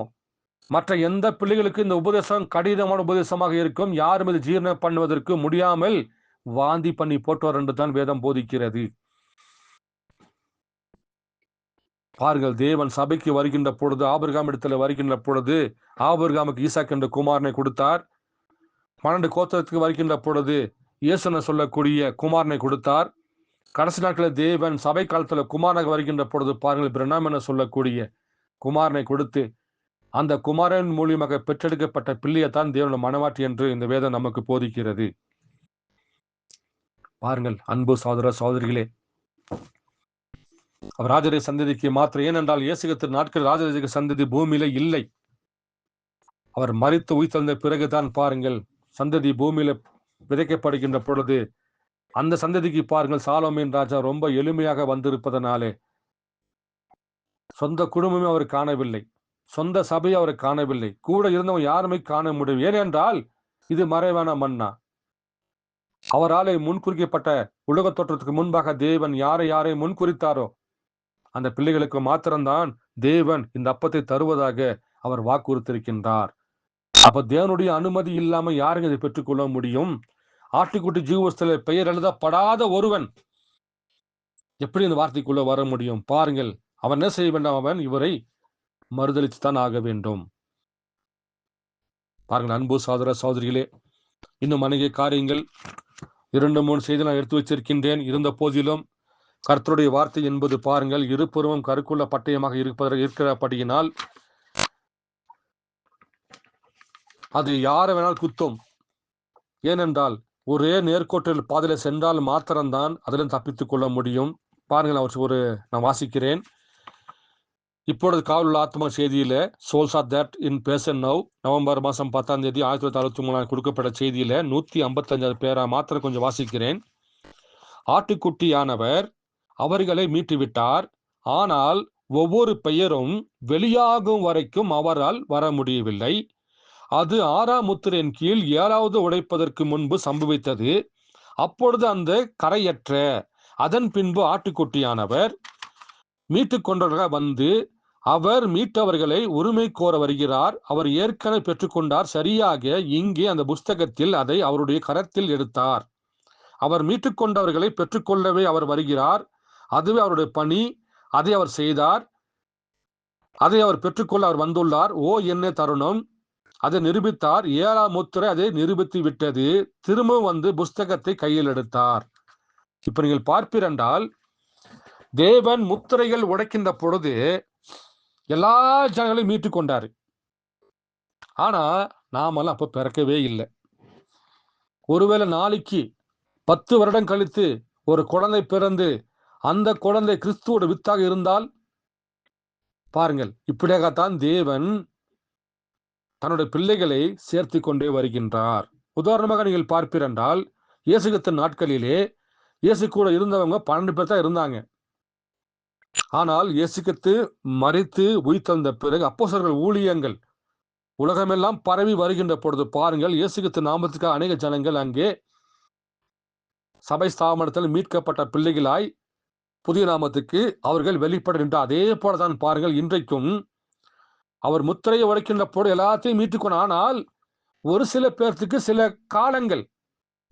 மற்ற எந்த பிள்ளைகளுக்கு இந்த உபதேசம் கடினமான உபதேசமாக இருக்கும். யாரும் இது ஜீரணம் பண்ணுவதற்கு முடியாமல் வாந்தி பண்ணி போட்டோர் என்று தான் வேதம் போதிக்கிறது. பாருங்கள், தேவன் சபைக்கு வருகின்ற பொழுது ஆபிரகாம் இடத்துல வருகின்ற பொழுது ஆபிரகாமுக்கு ஈசாக் என்ற குமாரனை கொடுத்தார். 12 கோத்திரத்துக்கு வருகின்ற பொழுது இயேசுன சொல்லக்கூடிய குமாரனை கொடுத்தார். கடைசி நாட்களில் தேவன் சபை காலத்துல குமாரனாக வருகின்ற பொழுது பாருங்கள், பிரணாம் என சொல்லக்கூடிய குமாரனை கொடுத்து அந்த குமாரன் மூலியமாக பெற்றெடுக்கப்பட்ட பிள்ளையைத்தான் தேவனுடைய மனவாட்டி என்று இந்த வேதம் நமக்கு போதிக்கிறது. பாருங்கள் அன்பு சகோதர சகோதரிகளே, அவர் ராஜரிய சந்ததிக்கு மாத்திரம். ஏனென்றால் இயேசு நாட்கள் ராஜரிய சந்ததி பூமியில இல்லை. அவர் மரித்து உயிர்த்தெழுந்த பிறகுதான் பாருங்கள் சந்ததி பூமியில விதைக்கப்படுகின்ற பொழுது அந்த சந்ததிக்கு பாருங்கள் சாலோமோன் ராஜா ரொம்ப எளிமையாக வந்திருப்பதனாலே சொந்த குடும்பமே அவர் காணவில்லை, சொந்த சபையை அவர் காணவில்லை, கூட இருந்தவங்க யாருமே காண முடியும். ஏனென்றால் இது மறைவான மன்னா. அவராலே முன்குறிக்கப்பட்ட உலக தோற்றத்துக்கு முன்பாக தேவன் யாரை முன்குறித்தாரோ அந்த பிள்ளைகளுக்கு மாத்திரம்தான் தேவன் இந்த அப்பத்தை தருவதாக அவர் வாக்குறுத்திருக்கின்றார். அப்ப தேவனுடைய அனுமதி இல்லாம யாருங்க இதை பெற்றுக்கொள்ள முடியும்? ஆட்டுக்குட்டி ஜீவஸ்தல பெயர் எழுதப்படாத ஒருவன் எப்படி இந்த வார்த்தைக்குள்ள வர முடியும்? பாருங்கள், அவன் என்ன செய்ய வேண்டாம், அவன் இவரை மறுதளித்துத்தான் ஆக வேண்டும். பாருங்கள் அன்பு சகோதர சகோதரிகளே, இன்னும் அநேக காரியங்கள் 2-3 செய்தி நான் எடுத்து வச்சிருக்கின்றேன். இருந்த போதிலும் கர்த்தருடைய வார்த்தை என்பது பாருங்கள் இருபுறமும் கருக்குள்ள பட்டயமாக இருக்கிறபடியினால் அது யாரை வேணால் குத்தும். ஏனென்றால் ஒரே நேர்கோட்டில் பாதையில சென்றால் மாத்திரம்தான் அதிலும் தப்பித்துக் கொள்ள முடியும். பாருங்கள், நான் வாசிக்கிறேன். இப்பொழுது காவல் உள்ள ஆத்மா செய்தியில souls are that in passion now November மாதம் 10ஆம் தேதி 1963 கொடுக்கப்பட்ட செய்தியில 155 பேரா மாத்திரம் கொஞ்சம் வாசிக்கிறேன். ஆட்டுக்குட்டியானவர் அவர்களை மீட்டுவிட்டார், ஆனால் ஒவ்வொரு பெயரும் வெளியாகும் வரைக்கும் அவரால் வர முடியவில்லை. அது 6ஆம் முத்திரையின் கீழ் 7வது உடைப்பதற்கு முன்பு சம்பவித்தது. அப்பொழுது அந்த கரையற்ற அதன் பின்பு ஆட்டுக்குட்டியானவர் மீட்டு கொண்டவர்களாக வந்து அவர் மீட்டவர்களை உரிமை கோர வருகிறார். அவர் ஏற்கனவே பெற்றுக்கொண்டார். சரியாக இங்கே அந்த புஸ்தகத்தில் அதை அவருடைய கரத்தில் எடுத்தார். அவர் மீட்டுக்கொண்டவர்களை பெற்றுக்கொள்ளவே அவர் வருகிறார். அதுவே அவருடைய பணி. அதை அவர் செய்தார். அதை அவர் பெற்றுக்கொள்ள அவர் வந்துள்ளார். ஓ என்ன தருணம்! அதை நிரூபித்தார். 7ஆம் முத்திரை அதை நிரூபித்து விட்டது. திரும்பவும் வந்து புஸ்தகத்தை கையில் எடுத்தார். இப்ப நீங்கள் பார்ப்பீரென்றால் தேவன் முத்திரைகள் உடைக்கின்ற பொழுது எல்லா ஜனங்களையும் மீட்டு கொண்டாரு. ஆனா நாமெல்லாம் அப்ப பிறக்கவே இல்லை. ஒருவேளை நாளைக்கு 10 வருடம் கழித்து ஒரு குழந்தை பிறந்து அந்த குழந்தை கிறிஸ்துவோட வித்தாக இருந்தால் பாருங்கள், இப்படியாகத்தான் தேவன் தன்னுடைய பிள்ளைகளை சேர்த்து கொண்டே வருகின்றார். உதாரணமாக நீங்கள் பார்ப்பீரென்றால் இயேசு கிறிஸ்து நாட்களிலே இயேசு கூட இருந்தவங்க 12 பேர் தான் இருந்தாங்க. ஆனால் இயேசு கிறிஸ்து மரித்து உயிர்த்தெழுந்த பிறகு அப்போஸ்தலர்கள் ஊழியங்கள் உலகமெல்லாம் பரவி வருகின்ற பொழுது பாருங்கள், இயேசு கிறிஸ்து நாமத்துக்காக அநேக ஜனங்கள் அங்கே சபை ஸ்தாபனத்தில் மீட்கப்பட்ட பிள்ளைகளாய் புதிய நாமத்துக்கு அவர்கள் வெளிப்படுகின்ற அதே போலதான் பாருங்கள் இன்றைக்கும் அவர் முத்திரையை உடைக்கின்ற பொழுது எல்லாத்தையும் மீட்டுக்கொண்டு. ஆனால் ஒரு சில பேர்த்துக்கு சில காலங்கள்,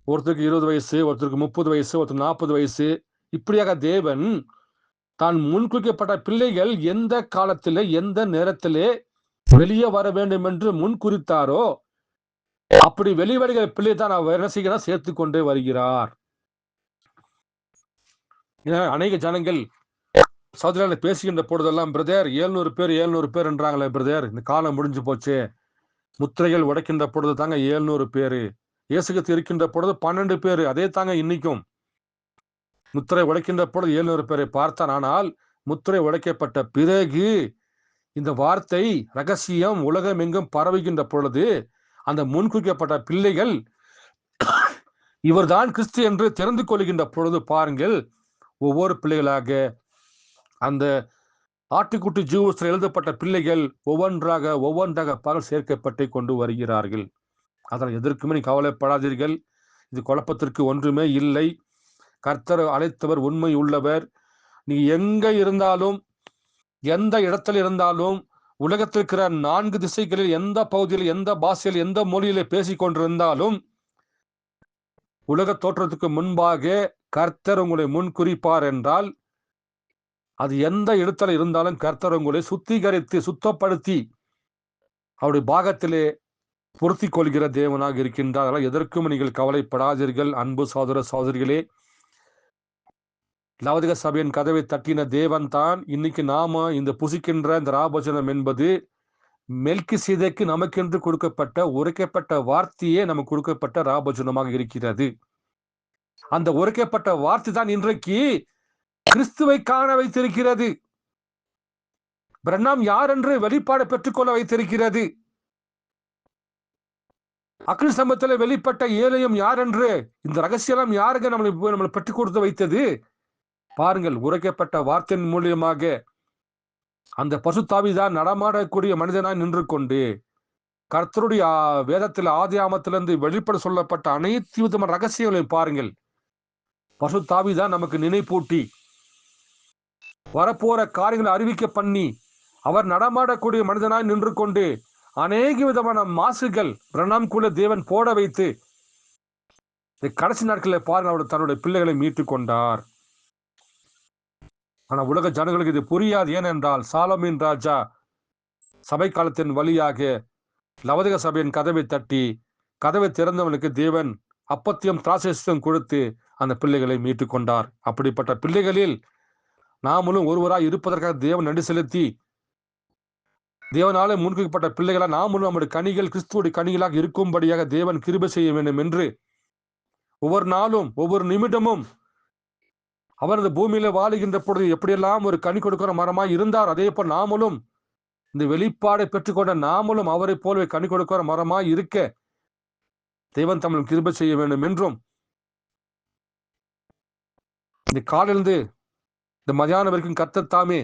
ஒருத்தருக்கு 20 வயசு, ஒருத்தருக்கு 30 வயசு, ஒருத்தருக்கு 40 வயசு, இப்படியாக தேவன் தான் முன்குறிக்கப்பட்ட பிள்ளைகள் எந்த காலத்திலே எந்த நேரத்திலே வெளியே வர வேண்டும் என்று முன்குறித்தாரோ அப்படி வெளிவருகிற பிள்ளை தான் அவர் என்ன செய்கிறார், சேர்த்து கொண்டே வருகிறார். அநேக ஜனங்கள் சகோதரர்களை பேசுகின்ற பொழுதெல்லாம் பிரதர் 700 பேர் என்றாங்களே பிரதர், இந்த காலம் முடிஞ்சு போச்சு. முத்திரைகள் உடைக்கின்ற பொழுது தாங்க 700 பேரு, இயேசு கிறிஸ்து இருக்கின்ற பொழுது 12 பேரு, அதே தாங்க இன்னைக்கும். முத்திரை உடைக்கின்ற பொழுது 700 பேரை பார்த்தான். ஆனால் முத்திரை உடைக்கப்பட்ட பிறகு இந்த வார்த்தை ரகசியம் உலகம் எங்கும் பரவுகின்ற பொழுது அந்த முன்குறிக்கப்பட்ட பிள்ளைகள் இவர்தான் கிறிஸ்து என்று தெரிந்து கொள்கின்ற பொழுது பாருங்கள், ஒவ்வொரு பிள்ளைகளாக அந்த ஆட்டுக்குட்டி ஜீவஸ்தில் எழுதப்பட்ட பிள்ளைகள் ஒவ்வொன்றாக பலர் சேர்க்கப்பட்டு கொண்டு வருகிறார்கள். அதனால் எதற்குமே நீ கவலைப்படாதீர்கள். இது குழப்பத்திற்கு ஒன்றுமே இல்லை. கர்த்தர் அழைத்தவர் உண்மை உள்ளவர். நீ எங்க இருந்தாலும் எந்த இடத்துல இருந்தாலும் உலகத்தில் இருக்கிற 4 திசைகளில் எந்த பகுதியில் எந்த பாஷையில் எந்த மொழியில பேசிக் கொண்டிருந்தாலும் உலக தோற்றத்துக்கு முன்பாக கர்த்தர் உங்களை முன்குறிப்பார் என்றால் அது எந்த இடத்துல இருந்தாலும் கர்த்தர் உங்களை சுத்திகரித்து சுத்தப்படுத்தி அவருடைய பாகத்திலே பொருத்தி கொள்கிற தேவனாக இருக்கின்றார். எதற்கும் நீங்கள் கவலைப்படாதீர்கள். அன்பு சகோதர சகோதரிகளே, லவோதிக சபையின் கதவை தட்டின தேவன் தான் இன்னைக்கு நாம இந்த புசிக்கின்ற இந்த ராபோஜனம் என்பது மெல்கிசேதேக்கு நமக்கென்று கொடுக்கப்பட்ட உரைக்கப்பட்ட வார்த்தையே நமக்கு கொடுக்கப்பட்ட ராபோஜனமாக இருக்கிறது. அந்த உரைக்கப்பட்ட வார்த்தை தான் இன்றைக்கு கிறிஸ்துவை காண வைத்திருக்கிறது. பிரண்ணாம் யார் என்று வெளிப்பாடு பெற்றுக்கொள்ள வைத்திருக்கிறது. அக்னி ஸ்தம்பத்தில் வெளிப்பட்ட ஏழையும் யார் என்று, இந்த ரகசியம் யாருங்க நம்மளை பெற்றுக் கொடுத்து வைத்தது? பாருங்கள், உரைக்கப்பட்ட வார்த்தையின் மூலியமாக அந்த பசுத்தாவிதான் நடமாடக்கூடிய மனிதனாய் நின்று கொண்டு கர்த்தருடைய வேதத்தில் ஆதியாமத்திலிருந்து வெளிப்பட சொல்லப்பட்ட அனைத்து விதமான ரகசியங்களையும் பாருங்கள். பசுத்தாவிதான் நமக்கு நினைப்பூட்டி வரப்போற காரியங்களை அறிவிக்க பண்ணி அவர் நடமாடக்கூடிய மனிதனாய் நின்று கொண்டு அநேக விதமான மாசுகள் பிரணாம்குள்ள தேவன் போட வைத்து கடைசி நாட்களில் பாருங்கள் அவர் தன்னுடைய பிள்ளைகளை மீட்டுக் கொண்டார். ஆனா உலக ஜனங்களுக்கு இது புரியாது. ஏனென்றால் சாலமீன் ராஜா சபை காலத்தின் வழியாக லவதிக சபையின் கதவை தட்டி கதவை திறந்தவனுக்கு தேவன் அப்பத்தியம் திராட்சையும் கொடுத்து அந்த பிள்ளைகளை மீட்டுக் கொண்டார். அப்படிப்பட்ட பிள்ளைகளில் நாமளும் ஒருவராய் இருப்பதற்காக தேவன் நன்றி செலுத்தி தேவனாலே முன்குறிக்கப்பட்ட பிள்ளைகளா நாமளும் நம்முடைய கனிகள் கிறிஸ்துவோட கனிகளாக இருக்கும்படியாக தேவன் கிருபை செய்ய வேண்டும் என்று ஒவ்வொரு நாளும் ஒவ்வொரு நிமிடமும் அவர் இந்த பூமியில வாழுகின்ற பொழுது எப்படியெல்லாம் ஒரு கனி கொடுக்கிற மரமாய் இருந்தார், அதே போல் நாமளும் இந்த வெளிப்பாடை பெற்றுக்கொண்ட நாமளும் அவரை போலவே கனி கொடுக்கிற மரமாய் இருக்க தேவன் தமிழ் கிருபை செய்ய வேண்டும் என்றும் இந்த காலிலிருந்து இந்த மதியானம் வரைக்கும் கர்த்தர் தாமே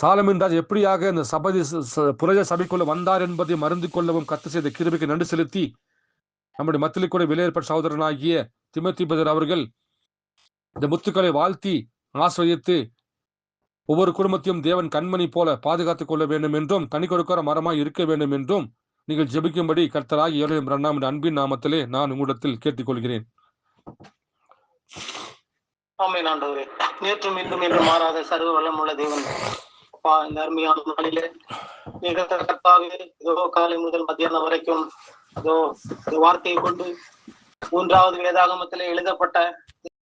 சாலமீன் ராஜ் எப்படியாக இந்த புரஜ சபைக்குள்ள வந்தார் என்பதை மறந்து கொள்ளவும் கர்த்தர் செய்த கிருபைக்கு நன்றி செலுத்தி நம்முடைய மத்தியில் கூட வெளியேற்பட்ட சகோதரனாகிய திமோத்தி பிரதர் அவர்கள் இந்த முத்துக்களை வாழ்த்தி ஆசிரியத்து ஒவ்வொரு குடும்பத்தையும் தேவன் கண்மணி போல பாதுகாத்துக் கொள்ள வேண்டும் என்றும் கனி கொடுக்கிற மரமாய் இருக்க வேண்டும் என்றும் நீங்கள் ஜெபிக்கும்படி கர்த்தராகிய ஏழையும் பிரண்ணாம் அன்பின் நாமத்திலே நான் உங்களிடத்தில் கேட்டுக்கொள்கிறேன். ஆமென் ஆண்டவரே. நேற்றும் இன்றும் என்று மாறாத சர்வ வல்லமுள்ள தேவன் அப்பா, இந்த அருமையான நாளிலே நீங்கள் கர்த்தாவே இதோ காலை முதல் மத்தியானம் வரைக்கும் இதோ இந்த வார்த்தையை கொண்டு 3வது வேதாகமத்திலே எழுதப்பட்ட